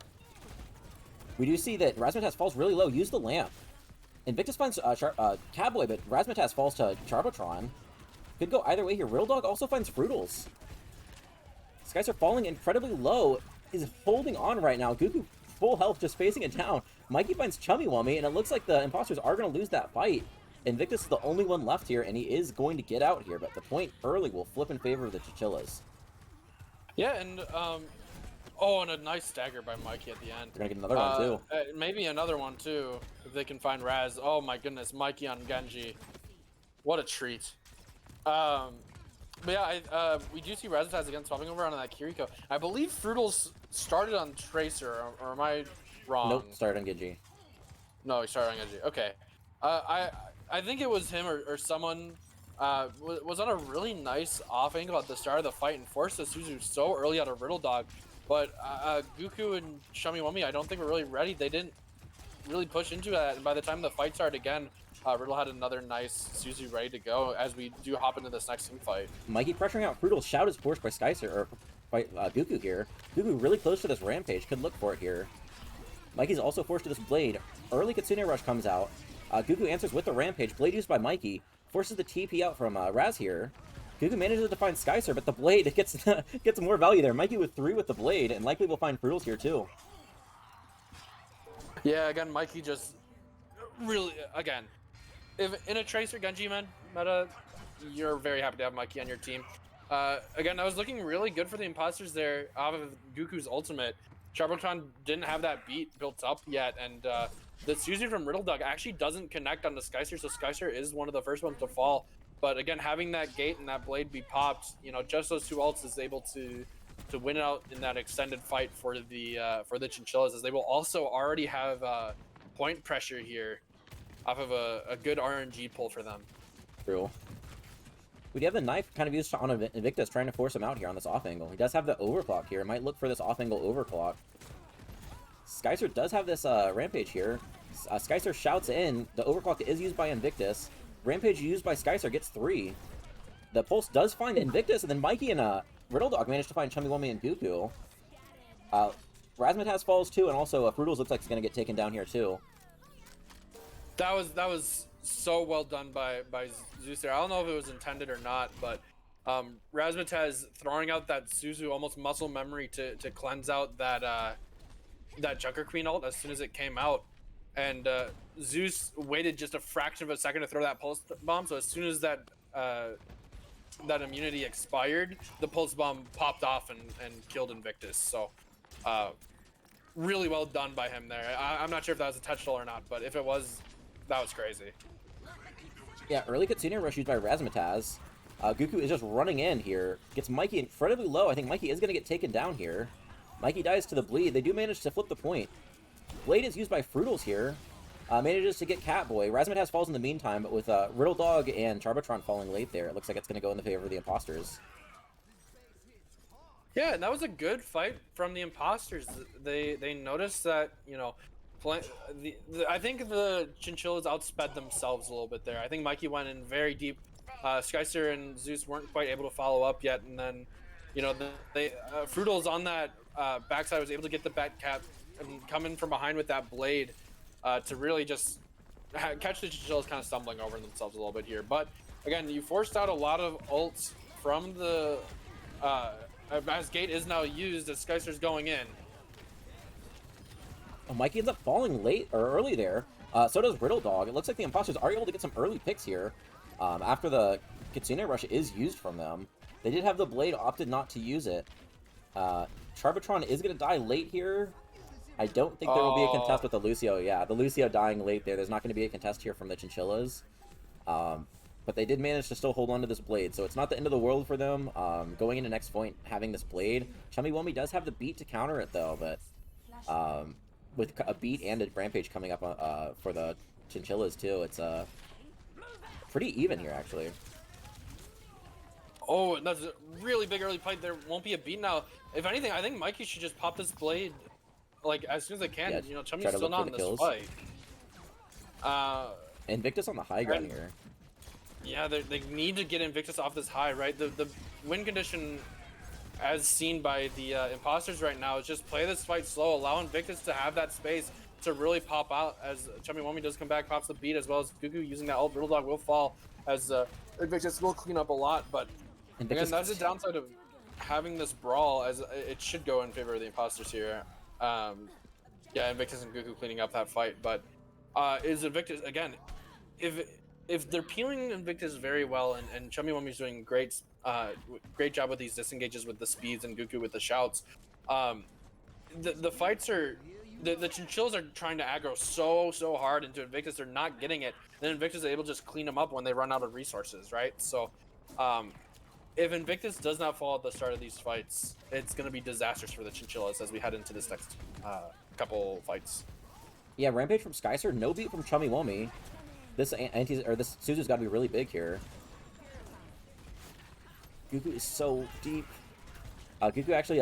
We do see that Razmataz falls really low. Use the lamp. Invictus finds Catboy, but Razmataz falls to Charbotron. Could go either way here. Riddle Dog also finds Frutals. Skyser falling incredibly low, is holding on right now. Goku full health, just facing it down. Mikey finds Chummy Wummy, and it looks like the Imposters are going to lose that fight. Invictus is the only one left here, and he is going to get out here, but the point early will flip in favor of the Chinchillas.
Yeah, and oh, and a nice stagger by Mikey at the end.
They're going to get another one, too.
Maybe another one, too, if they can find Raz. Oh my goodness, Mikey on Genji. What a treat. But yeah, we do see Razmataz again swapping over onto that Kiriko. I believe Frutals started on Tracer, or am I wrong?
Nope, started on Genji.
No, he started on Genji. Okay. I think it was him or someone was on a really nice off angle at the start of the fight and forced the Suzu so early out of Riddle Dog. But Goku and Chummy Wummy, I don't think were really ready. They didn't really push into that, and by the time the fight started again, Riddle had another nice Suzu ready to go as we do hop into this next team fight.
Mikey pressuring out Frutal. Shout is forced by Skyser, or by Goku here. Goku really close to this Rampage. Could look for it here. Mikey's also forced to this Blade. Early Kitsune Rush comes out. Goku answers with the Rampage. Blade used by Mikey. Forces the TP out from Raz here. Goku manages to find Skyser, but the Blade gets gets more value there. Mikey with 3 with the Blade, and likely will find Frutals here too.
Yeah, again, Mikey just really, again, if in a Tracer Genji meta, you're very happy to have Mikey on your team. Again, that was looking really good for the Imposters there off of Goku's ultimate. Charbotron didn't have that beat built up yet, and the Suzu from Riddle Dog actually doesn't connect on the Skyser, so Skyser is one of the first ones to fall. But again, having that gate and that Blade be popped, you know, just those 2 ults is able to win out in that extended fight for the Chinchillas, as they will also already have point pressure here off of a good RNG pull for them.
True. We do have the knife kind of used on Invictus, trying to force him out here on this off angle. He does have the overclock here. Might look for this off angle overclock. Skyser does have this Rampage here. Skyser shouts in. The overclock is used by Invictus. Rampage used by Skyser gets 3. The Pulse does find Invictus, and then Mikey and Riddle Dog managed to find Chummy Wummy and Goku. Razmataz falls too, and also Frutals looks like he's going to get taken down here too.
That was so well done by Zeus there. I don't know if it was intended or not, but Razmataz throwing out that Suzu almost muscle memory to cleanse out that Junker Queen ult as soon as it came out. And Zeus waited just a fraction of a second to throw that pulse bomb, so as soon as that immunity expired, the pulse bomb popped off and killed Invictus. So really well done by him there. I'm not sure if that was a touch or not, but if it was, that was crazy.
Yeah, early Kitsune Rush used by Razmataz. Guku is just running in here. Gets Mikey incredibly low. I think Mikey is going to get taken down here. Mikey dies to the bleed. They do manage to flip the point. Blade is used by Fruitles here. Manages to get Catboy. Razzmatazz falls in the meantime, but with Riddle Dog and Charbotron falling late there, it looks like it's going to go in the favor of the Imposters.
Yeah, and that was a good fight from the Imposters. They noticed that, you know, I think the Chinchillas outsped themselves a little bit there. I think Mikey went in very deep. Skyster and Zeus weren't quite able to follow up yet, and then, you know, Fruitles on that backside was able to get the bat cap and come in from behind with that blade to really just catch the Chinchillas kind of stumbling over themselves a little bit here. But again, you forced out a lot of ults from the as gate is now used as Skyster's going in.
Oh, Mikey ends up falling late or early there. So does Riddle Dog. It looks like the Imposters are able to get some early picks here. After the Kitsune Rush is used from them. They did have the Blade, opted not to use it. Charbotron is going to die late here. I don't think there will be a contest with the Lucio. Yeah, the Lucio dying late there. There's not going to be a contest here from the Chinchillas. But they did manage to still hold on to this Blade, so it's not the end of the world for them. Going into next point, having this Blade. Chummy does have the beat to counter it, though, but with a beat and a Rampage coming up for the Chinchillas, too, it's pretty even here, actually.
Oh, that's a really big early fight. There won't be a beat now. If anything, I think Mikey should just pop this Blade, like, as soon as they can.
Yeah,
you know, Chummy's still not in this
kills.
fight.
Invictus on the high ground here.
Yeah, they need to get Invictus off this high, right? The win condition, as seen by the Imposters right now, is just play this fight slow, allow Invictus to have that space to really pop out as Chummy Wummy does come back, pops the beat, as well as Gugu using that ult. Riddle Dog will fall as Invictus will clean up a lot, but Invictus, again, that's the downside of having this brawl, as it should go in favor of the Imposters here. Yeah, Invictus and Gugu cleaning up that fight, but is Invictus, again, if they're peeling Invictus very well, and Chummy Wummy's doing great job with these disengages with the speeds and Gugu with the shouts, the fights are, the Chinchillas are trying to aggro so hard into Invictus, they're not getting it. Then Invictus is able to just clean them up when they run out of resources, right? So, if Invictus does not fall at the start of these fights, it's going to be disastrous for the Chinchillas as we head into this next couple fights.
Yeah, Rampage from Skyster, no beat from Chummy Wummy. This Suzu's got to be really big here. Gugu is so deep. Gugu actually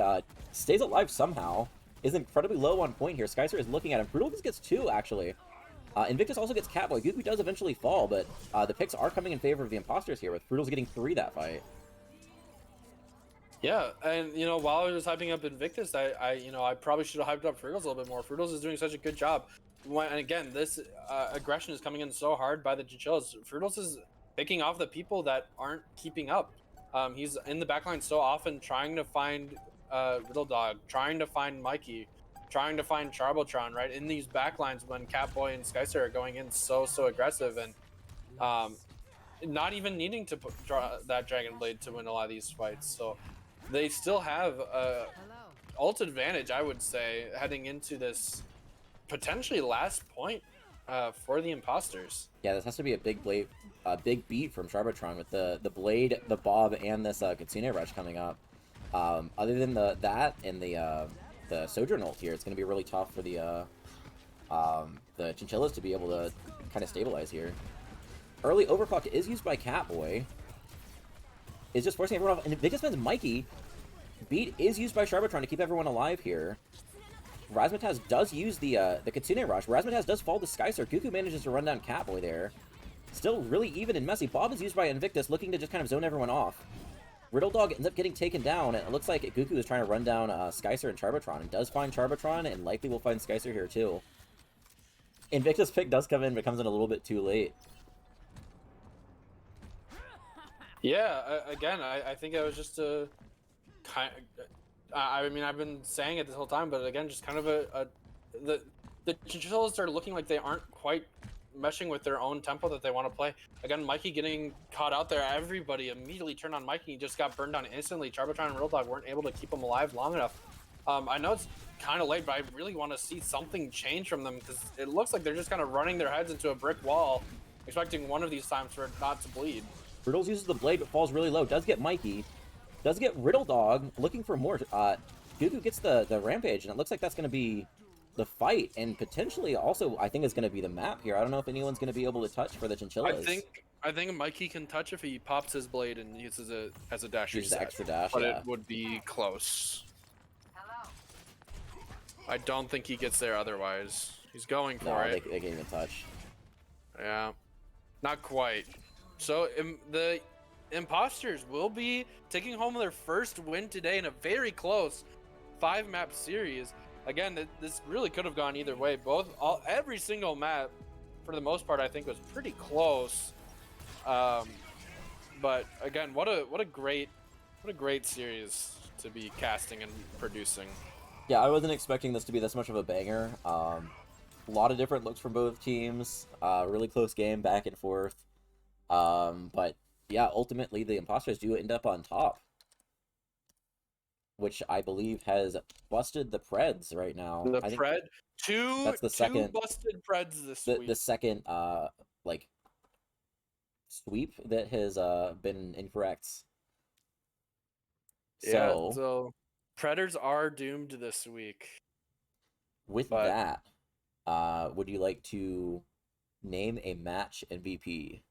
stays alive somehow. Is incredibly low on point here. Skyster is looking at him. Brutal just gets 2, actually. Invictus also gets Catboy. Gugu does eventually fall, but the picks are coming in favor of the Imposters here, with Brutal's getting 3 that fight.
Yeah, and you know, while I was hyping up Invictus, I probably should have hyped up Fruitles a little bit more. Fruitles is doing such a good job. And again, this aggression is coming in so hard by the Chinchillas. Fruitles is picking off the people that aren't keeping up. He's in the backline so often, trying to find Riddle Dog, trying to find Mikey, trying to find Charbotron, right? In these backlines when Catboy and Skyster are going in so aggressive, and not even needing to draw that Dragon Blade to win a lot of these fights. So they still have ult advantage, I would say, heading into this potentially last point for the Imposters. Yeah,
this has to be a big blade, a big beat from Charbotron with the Blade, the Bob, and this Kitsune Rush coming up. Other than that and the Sojourn ult here, it's going to be really tough for the Chinchillas to be able to kind of stabilize here. Early overclock is used by Catboy. Is just forcing everyone off, and Invictus finds Mikey. Beat is used by Charbotron to keep everyone alive here. Razzmatazz does use the Kitsune Rush. Razzmatazz does fall to Skyster. Gugu manages to run down Catboy there. Still really even and messy. Bob is used by Invictus, looking to just kind of zone everyone off. Riddle Dog ends up getting taken down, and it looks like Gugu is trying to run down Skyster and Charbotron, and does find Charbotron, and likely will find Skyster here too. Invictus pick does come in, but comes in a little bit too late.
Yeah, again, I think it was just a kind. I mean, I've been saying it this whole time, but again, just kind of the Chinchillas are looking like they aren't quite meshing with their own tempo that they want to play. Again, Mikey getting caught out there. Everybody immediately turned on Mikey. He just got burned down instantly. Charbotron and Riddle Dog weren't able to keep him alive long enough. I know it's kind of late, but I really want to see something change from them, because it looks like they're just kind of running their heads into a brick wall, expecting one of these times for it not to bleed.
Riddles uses the blade, but falls really low. Does get Mikey. Does get Riddle Dog, looking for more. Gugu gets the Rampage, and it looks like that's going to be the fight, and potentially also, I think, is going to be the map here. I don't know if anyone's going to be able to touch for the Chinchillas.
I think Mikey can touch if he pops his blade and uses it as a dash
Uses the
reset,
extra dash,
but
yeah.
it would be close. I don't think he gets there otherwise. He's going for
No,
it.
they can't even touch.
Yeah, not quite. So the Imposters will be taking home their first win today in a very close 5-map series. Again, this really could have gone either way. Every single map, for the most part, I think was pretty close. But again, what a great series to be casting and producing.
Yeah, I wasn't expecting this to be this much of a banger. A lot of different looks from both teams. Really close game, back and forth. But yeah, ultimately the Imposters do end up on top, which I believe has busted the Preds right now.
The Pred,
that's the second
busted Preds this week.
The second like sweep that has been incorrect.
Yeah, so Predators are doomed this week.
With that, would you like to name a match MVP?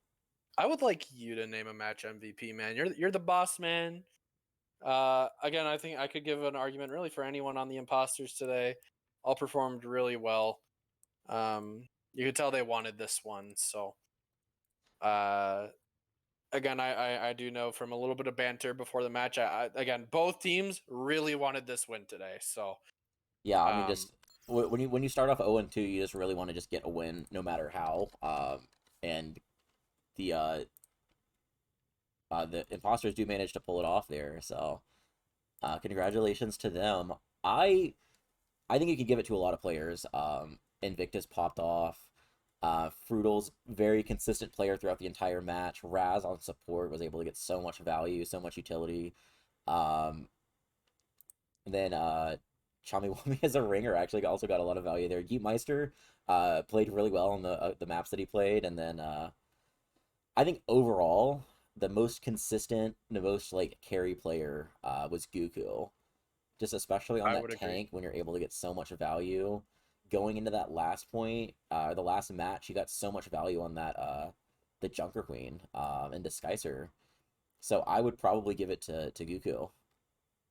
I would like you to name a match MVP, man. You're the boss, man. Again, I think I could give an argument really for anyone on the Imposters today. All performed really well. You could tell they wanted this one. So, again, I do know from a little bit of banter before the match. Again, both teams really wanted this win today. So,
yeah, I mean, just when you start off 0-2, you just really want to just get a win no matter how. And the Imposters do manage to pull it off there, so congratulations to them. I think you could give it to a lot of players. Invictus popped off. Frutal's very consistent player throughout the entire match. Raz on support was able to get so much value, so much utility. And then Chamiwami as a ringer actually also got a lot of value there. Geetmeister played really well on the maps that he played, and then I think overall the most consistent, the most like carry player was Guku. Just especially on that tank when you're able to get so much value. Going into that last point, the last match, you got so much value on that the Junker Queen and Disguiser. So I would probably give it to Guku.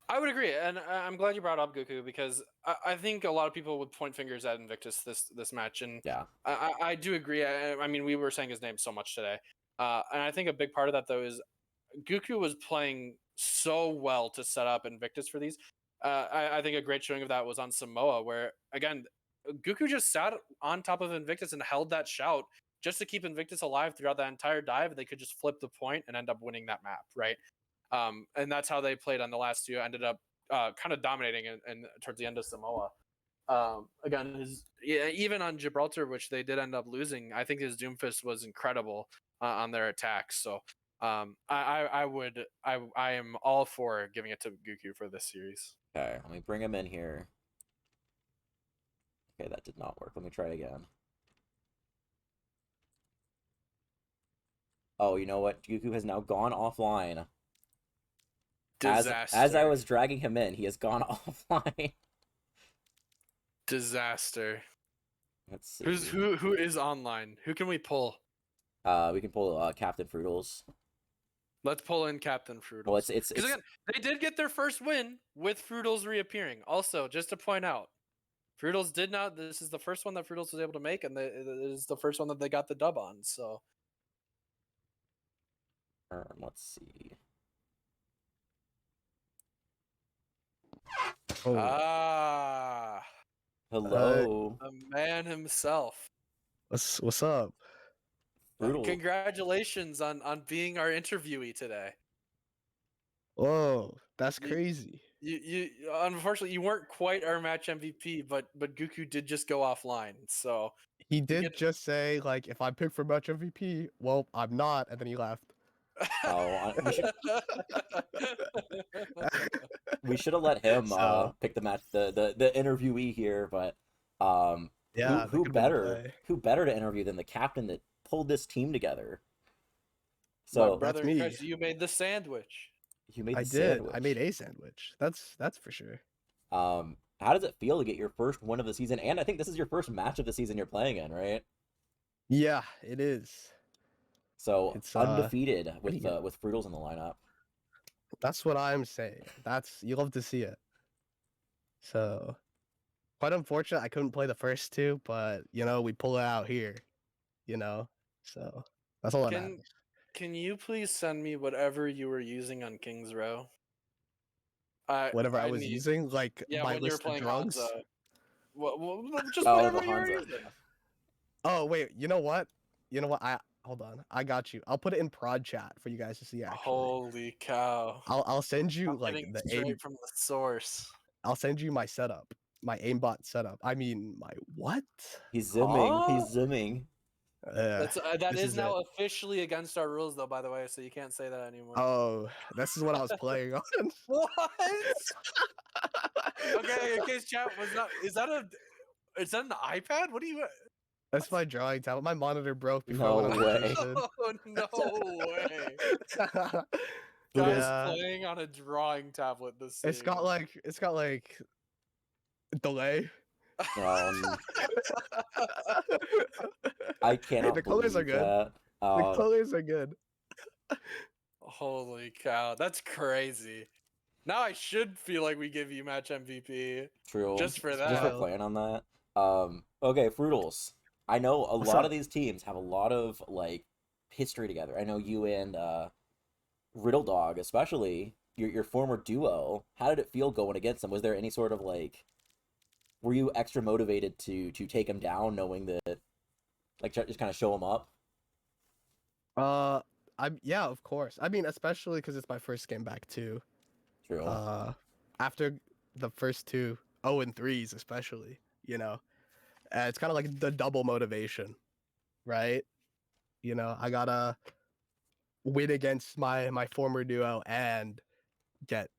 I would agree, and I'm glad you brought up Guku because I think a lot of people would point fingers at Invictus this match, and
yeah,
I do agree. I mean, we were saying his name so much today, and I think a big part of that though is Guku was playing so well to set up Invictus for these. I think a great showing of that was on Samoa, where again Guku just sat on top of Invictus and held that shout just to keep Invictus alive throughout that entire dive. They could just flip the point and end up winning that map, right? And that's how they played on the last two. Ended up kind of dominating and towards the end of Samoa. Again, even on Gibraltar, which they did end up losing, I think his Doomfist was incredible on their attacks. So I am all for giving it to Guku for this series.
Okay, let me bring him in here. Okay, that did not work. Let me try again. Oh, you know what? Guku has now gone offline.
Disaster.
As I was dragging him in, he has gone offline.
Disaster.
Let's see.
Who is online? Who can we pull?
We can pull Captain Fruitals.
Let's pull in Captain Fruitals.
Well, it's
again, they did get their first win with Fruitals reappearing. Also, just to point out, Fruitals did not. This is the first one that Fruitals was able to make, and it is the first one that they got the dub on. So,
let's see.
Oh. Ah,
hello,
the man himself.
What's up?
Congratulations on being our interviewee today.
Whoa, that's crazy.
You unfortunately you weren't quite our match MVP, but Guku did just go offline. So
he did just say like, if I pick for match MVP, well, I'm not, and then he left.
Oh, we should have let him pick the match, the interviewee here, but
yeah,
who better to interview than the captain that pulled this team together?
My
So
brother
me.
Chris, you made the sandwich.
you made
I
the
did.
sandwich.
I made a sandwich. That's for sure.
How does it feel to get your first win of the season? And I think this is your first match of the season you're playing in, right?
Yeah, it is.
So
It's
undefeated
pretty good.
with Fruitles in the lineup.
That's what I'm saying. You love to see it. So quite unfortunate I couldn't play the first two, but we pull it out here. So that's all that
Can
matters.
can you please send me whatever you were using on King's Row?
Whatever I
I
was
need
using, like
yeah
my
when you were
list of
playing
drugs.
Hansa. Just
Oh, the
whatever you were
Hansa.
using.
Oh wait, you know what? I hold on. I got you. I'll put it in prod chat for you guys to see. Actually,
Holy cow!
I'll send you
I'm
like
getting
the
straight
aim.
from the source.
I'll send you my setup, my aimbot setup. I mean, my what?
He's zooming.
Huh?
He's zooming.
That
This
is
is
now
it.
officially against our rules, though. By the way, so you can't say that anymore.
Oh, this is what I was playing on.
What? Okay, in case chat was not. Is that an iPad? What do you?
That's my drawing tablet. My monitor broke before I
No
went on
way.
vacation.
Oh no way! Guys
Fruitles,
playing on a drawing tablet this
it's
season.
got like delay.
um, I
Hey,
cannot
the colors are
believe
good.
that.
The colors are good.
Holy cow, that's crazy. Now I should feel like we give you match MVP
True.
just for
It's
that.
Just for
wild.
playing on that. Okay, Fruitles. I know a
What's
lot
up?
of these teams have a lot of like history together. I know you and Riddle Dog, especially your former duo. How did it feel going against them? Was there any sort of like, were you extra motivated to take him down, knowing that like just kind of show him up?
Yeah, of course. I mean, especially because it's my first game back too.
True.
After the first two 0-3s, especially, it's kind of like the double motivation, right? I gotta win against my former duo and get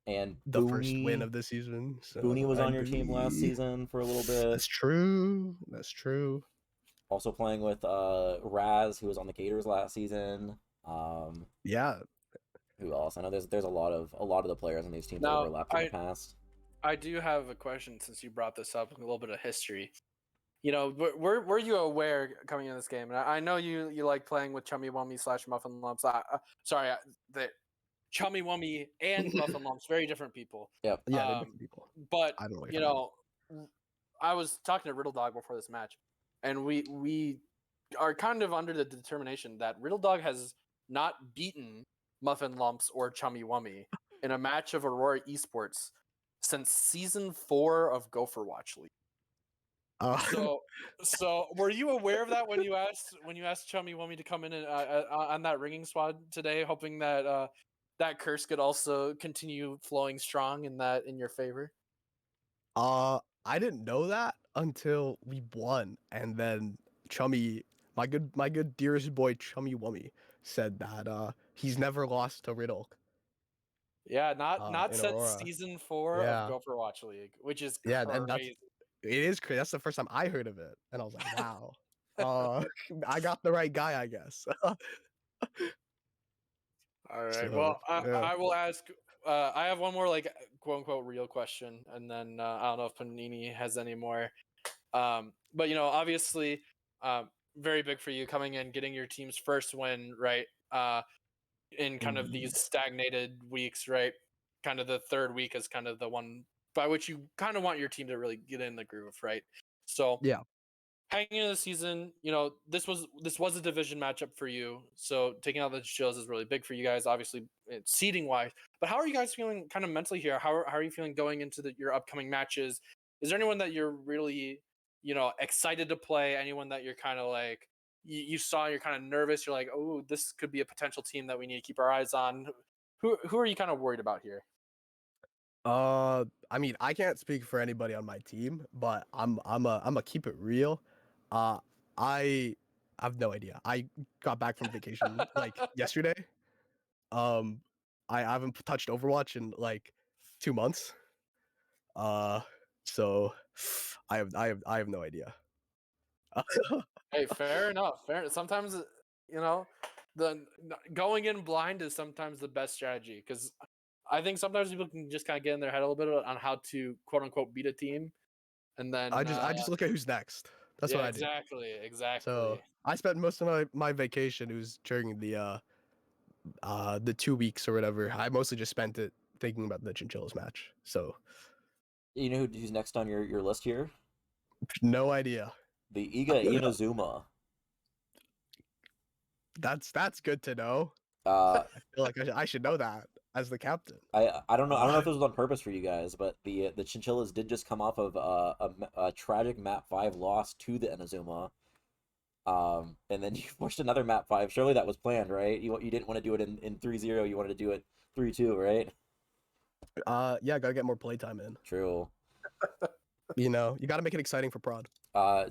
And
the first win
Booney,
of the season. So
Booney was on
and
your team last
Booney.
season for a little bit.
That's true. That's true.
Also playing with Raz, who was on the Gators last season.
Yeah.
Who else? I know there's a lot of the players on these teams
Now,
overlapped in the past.
I do have a question since you brought this up, a little bit of history. Were you aware coming in this game? And I know you like playing with Chummy Wummy / Muffin Lumps. The Chummy Wummy and Muffin Lumps, very different people.
Yep.
Yeah, they're different people.
But
I don't know what you're talking about.
I was talking to Riddle Dog before this match, and we are kind of under the determination that Riddle Dog has not beaten Muffin Lumps or Chummy Wummy in a match of Aurora Esports since season 4 of Overwatch League. So were you aware of that when you asked Chummy Wummy to come in and, on that ringing squad today, hoping that that curse could also continue flowing strong in your favor?
I didn't know that until we won, and then Chummy, my good dearest boy Chummy Wummy, said that he's never lost to Riddle.
Yeah, not
In
since
Aurora.
season 4
Yeah.
of Overwatch League, which is
Yeah,
crazy.
and it is crazy. That's the first time I heard of it, and I was like, wow. I got the right guy, I guess.
All right.
So,
Well,
yeah.
I will ask. I have one more like quote unquote real question, and then I don't know if Paninii has any more. But obviously, very big for you coming in, getting your team's first win, right? In kind of these stagnated weeks, right? Kind of the third week is kind of the one by which you kind of want your team to really get in the groove, right? So
Yeah.
hanging into the season, this was a division matchup for you. So taking out the Chinchillas is really big for you guys, obviously seeding wise. But how are you guys feeling kind of mentally here? How are you feeling going into your upcoming matches? Is there anyone that you're really, excited to play? Anyone that you're kind of like you saw, you're kind of nervous, you're like, oh, this could be a potential team that we need to keep our eyes on. Who are you kind of worried about here?
I mean, I can't speak for anybody on my team, but I'm a keep it real. I have no idea. I got back from vacation like yesterday. I haven't touched Overwatch in like 2 months. So I have no idea.
Hey, fair enough. Fair. Sometimes,
going in blind is sometimes the best strategy because I think sometimes people can just kind of get in their head a little bit on how to quote unquote beat a team, and then
I just look at who's next. That's
yeah,
what I do.
exactly.
So I spent most of my vacation. It was during the 2 weeks or whatever. I mostly just spent it thinking about the Chinchillas match. So
You know who's next on your list here?
no idea.
The Iga Inazuma.
That's good to know.
Uh,
I feel like I should know that as the captain.
I don't know. I don't know if this was on purpose for you guys, but the Chinchillas did just come off of a tragic map 5 loss to the Inazuma. And then you pushed another map 5. Surely that was planned, right? You didn't want to do it in 3-0. You wanted to do it 3-2, right?
Yeah, gotta get more playtime in.
True.
You know, you gotta make it exciting for Prod.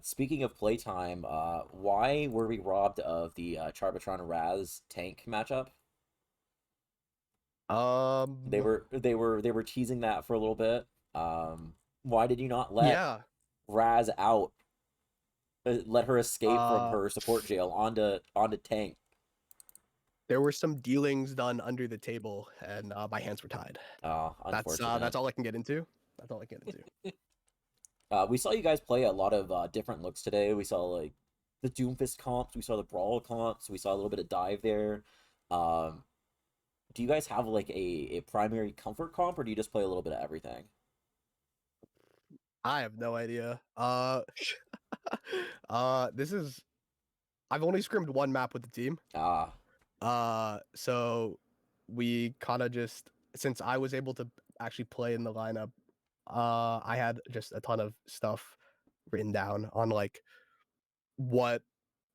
Speaking of playtime, why were we robbed of the Charbotron Raz tank matchup? They were teasing that for a little bit. Why did you not let
yeah.
Raz out? Let her escape from her support jail onto tank.
There were some dealings done under the table, and my hands were tied.
Unfortunate.
That's all I can get into. That's all I can get into.
We saw you guys play a lot of different looks today. We saw like the Doomfist comps, we saw the Brawl comps, we saw a little bit of dive there. Do you guys have like a primary comfort comp, or do you just play a little bit of everything?
I have no idea. This is. I've only scrimmed one map with the team. So we kind of just, since I was able to actually play in the lineup, I had just a ton of stuff written down on like what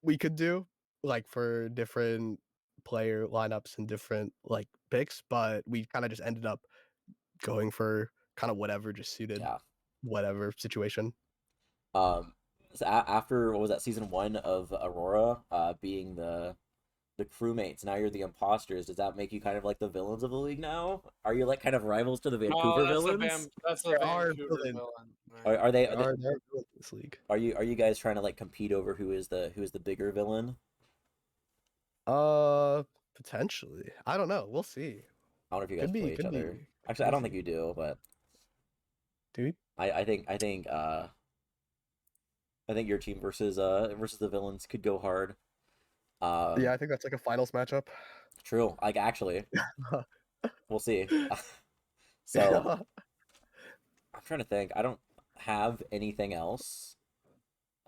we could do, like for different player lineups and different like picks, but we kind of just ended up going for kind of whatever just suited whatever situation.
So after, what was that, season 1 of Aurora, being the crewmates, now you're the imposters. Does that make you kind of like the villains of the league now? Are you like kind of rivals to the Vancouver villains?
That's the Vancouver villain.
Are they
this league?
Are you guys trying to like compete over who is the bigger villain?
Potentially. I don't know. We'll see.
I don't know if you guys play each other. Actually, I don't think you do, but
dude,
I think your team versus the villains could go hard.
Yeah, I think that's like a finals matchup.
True. Like actually, we'll see. So I'm trying to think. I don't have anything else.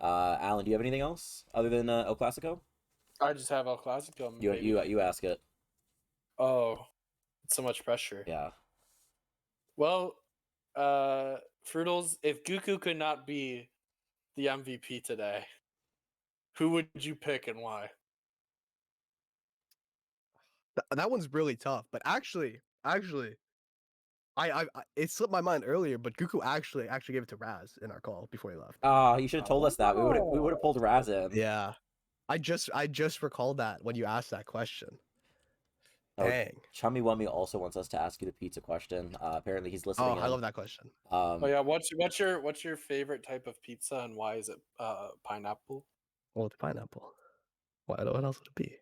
Alan, do you have anything else other than El Clasico?
I just have El Clasico.
You ask it.
Oh, so much pressure.
Yeah.
Well, Fruitles, if Guku could not be the MVP today, who would you pick and why?
That one's really tough, but actually, I it slipped my mind earlier, but Guku actually gave it to Raz in our call before he left.
You should have told us that. We would have pulled Raz in.
Yeah, I just recalled that when you asked that question. Dang.
Chummy Wummy also wants us to ask you the pizza question. Apparently he's listening.
Oh, I love that question.
Oh yeah, what's your favorite type of pizza and why is it pineapple?
Well, it's pineapple. What else would it be?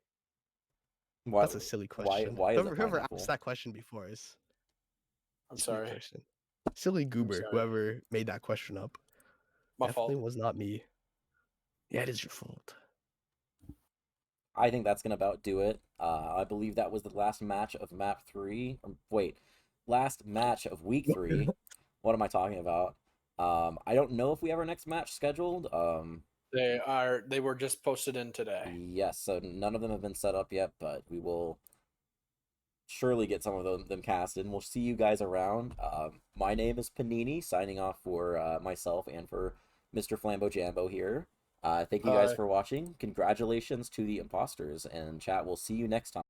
Why,
that's a silly question.
Why is
whoever asked that question before is.
I'm sorry.
Question. Silly goober. Whoever made that question up.
My
Definitely
fault.
Was not me. Yeah, it is your fault.
I think that's gonna about do it. I believe that was the last match of map 3. Last match of week 3. What am I talking about? I don't know if we have our next match scheduled.
They were just posted in today.
Yes, so none of them have been set up yet, but we will surely get some of them casted, and we'll see you guys around. My name is Paninii, signing off for myself and for Mr. FlamboJambo here. Thank you guys for watching. Congratulations to the imposters, and chat, we'll see you next time.